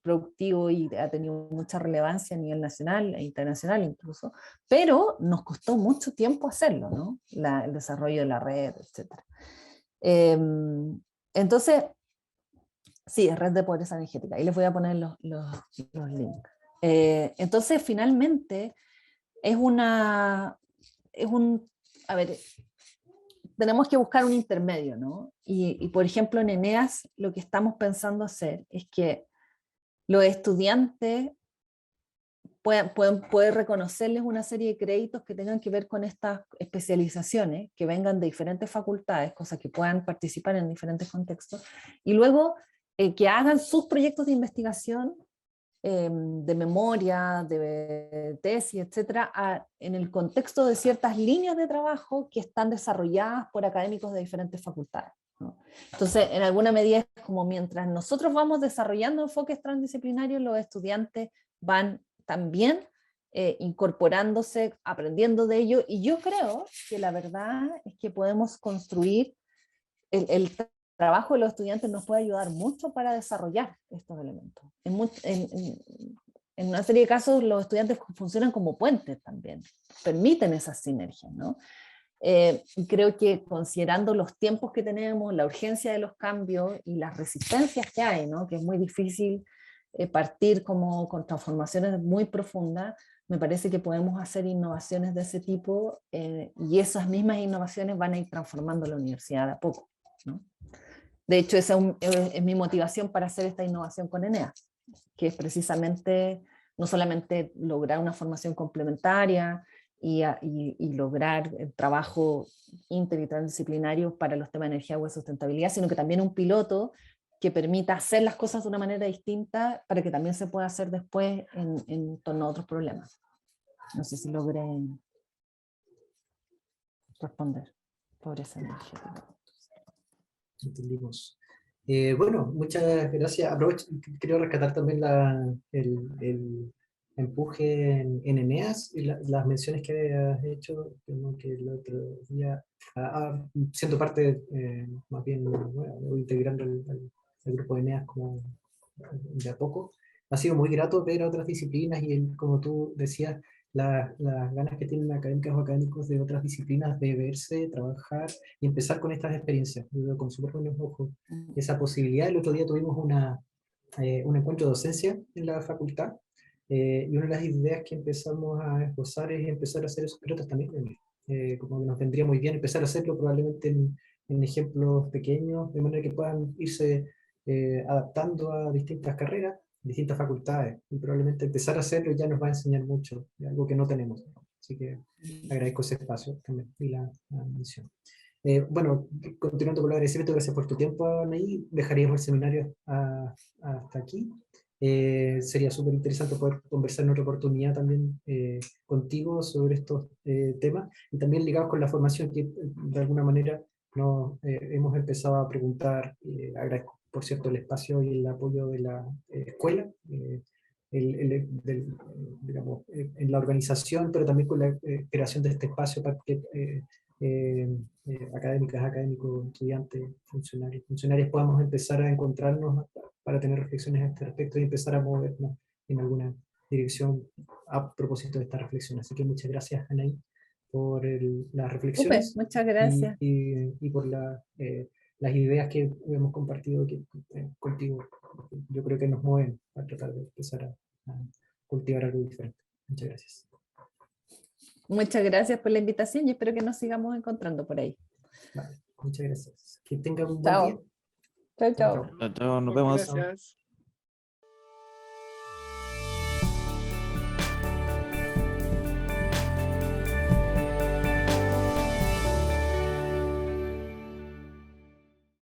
productivo y ha tenido mucha relevancia a nivel nacional e internacional incluso, pero nos costó mucho tiempo hacerlo, ¿no? El desarrollo de la red, etc. Entonces, sí, es red de pobreza energética. Ahí les voy a poner los links. Entonces, finalmente, tenemos que buscar un intermedio, ¿no? Y por ejemplo, en ENEAS, lo que estamos pensando hacer es que los estudiantes puede reconocerles una serie de créditos que tengan que ver con estas especializaciones, que vengan de diferentes facultades, cosas que puedan participar en diferentes contextos, y luego que hagan sus proyectos de investigación, de memoria, de tesis, etcétera, en el contexto de ciertas líneas de trabajo que están desarrolladas por académicos de diferentes facultades, ¿no? Entonces, en alguna medida es como mientras nosotros vamos desarrollando enfoques transdisciplinarios, los estudiantes van también incorporándose, aprendiendo de ello, y yo creo que la verdad es que podemos construir el trabajo de los estudiantes nos puede ayudar mucho para desarrollar estos elementos. En una serie de casos los estudiantes funcionan como puentes también, permiten esas sinergias, ¿no? Y creo que considerando los tiempos que tenemos, la urgencia de los cambios y las resistencias que hay, ¿no? Que es muy difícil partir como con transformaciones muy profundas, me parece que podemos hacer innovaciones de ese tipo y esas mismas innovaciones van a ir transformando la universidad de a poco, ¿no? De hecho, esa es mi motivación para hacer esta innovación con ENEA, que es precisamente no solamente lograr una formación complementaria y lograr el trabajo inter y transdisciplinario para los temas de energía, agua y sustentabilidad, sino que también un piloto que permita hacer las cosas de una manera distinta para que también se pueda hacer después en torno a otros problemas. No sé si logré responder por esa energía. Entendimos. Bueno, muchas gracias. Aprovecho, quiero rescatar también el empuje en Eneas y las menciones que has hecho, como que el otro día, siendo parte, más bien, bueno, integrando el grupo de Eneas como de a poco, ha sido muy grato ver a otras disciplinas y como tú decías, las ganas que tienen académicas o académicos de otras disciplinas de verse, trabajar y empezar con estas experiencias. Yo veo con súper buenos ojos esa posibilidad. El otro día tuvimos un encuentro de docencia en la facultad y una de las ideas que empezamos a esbozar es empezar a hacer esos pilotos también. Como que nos vendría muy bien empezar a hacerlo probablemente en ejemplos pequeños, de manera que puedan irse adaptando a distintas carreras, distintas facultades, y probablemente empezar a hacerlo ya nos va a enseñar mucho, algo que no tenemos. Así que agradezco ese espacio también y la mención. Bueno, continuando con el agradecimiento, gracias por tu tiempo, Anaí. Dejaríamos el seminario hasta aquí. Sería súper interesante poder conversar en otra oportunidad también contigo sobre estos temas y también ligados con la formación que de alguna manera nos hemos empezado a preguntar. Agradezco, por cierto, el espacio y el apoyo de la escuela, digamos, en la organización, pero también con la creación de este espacio para que académicas, académicos, estudiantes, funcionarios podamos empezar a encontrarnos para tener reflexiones a este respecto y empezar a movernos en alguna dirección a propósito de esta reflexión. Así que muchas gracias, Anaí, por las reflexiones Muchas gracias. y por las ideas que hemos compartido contigo. Yo creo que nos mueven a tratar de empezar a cultivar algo diferente. Muchas gracias. Muchas gracias por la invitación y espero que nos sigamos encontrando por ahí. Vale, muchas gracias. Que tengan un buen día. Chao. Chao. Chao, nos vemos. Gracias.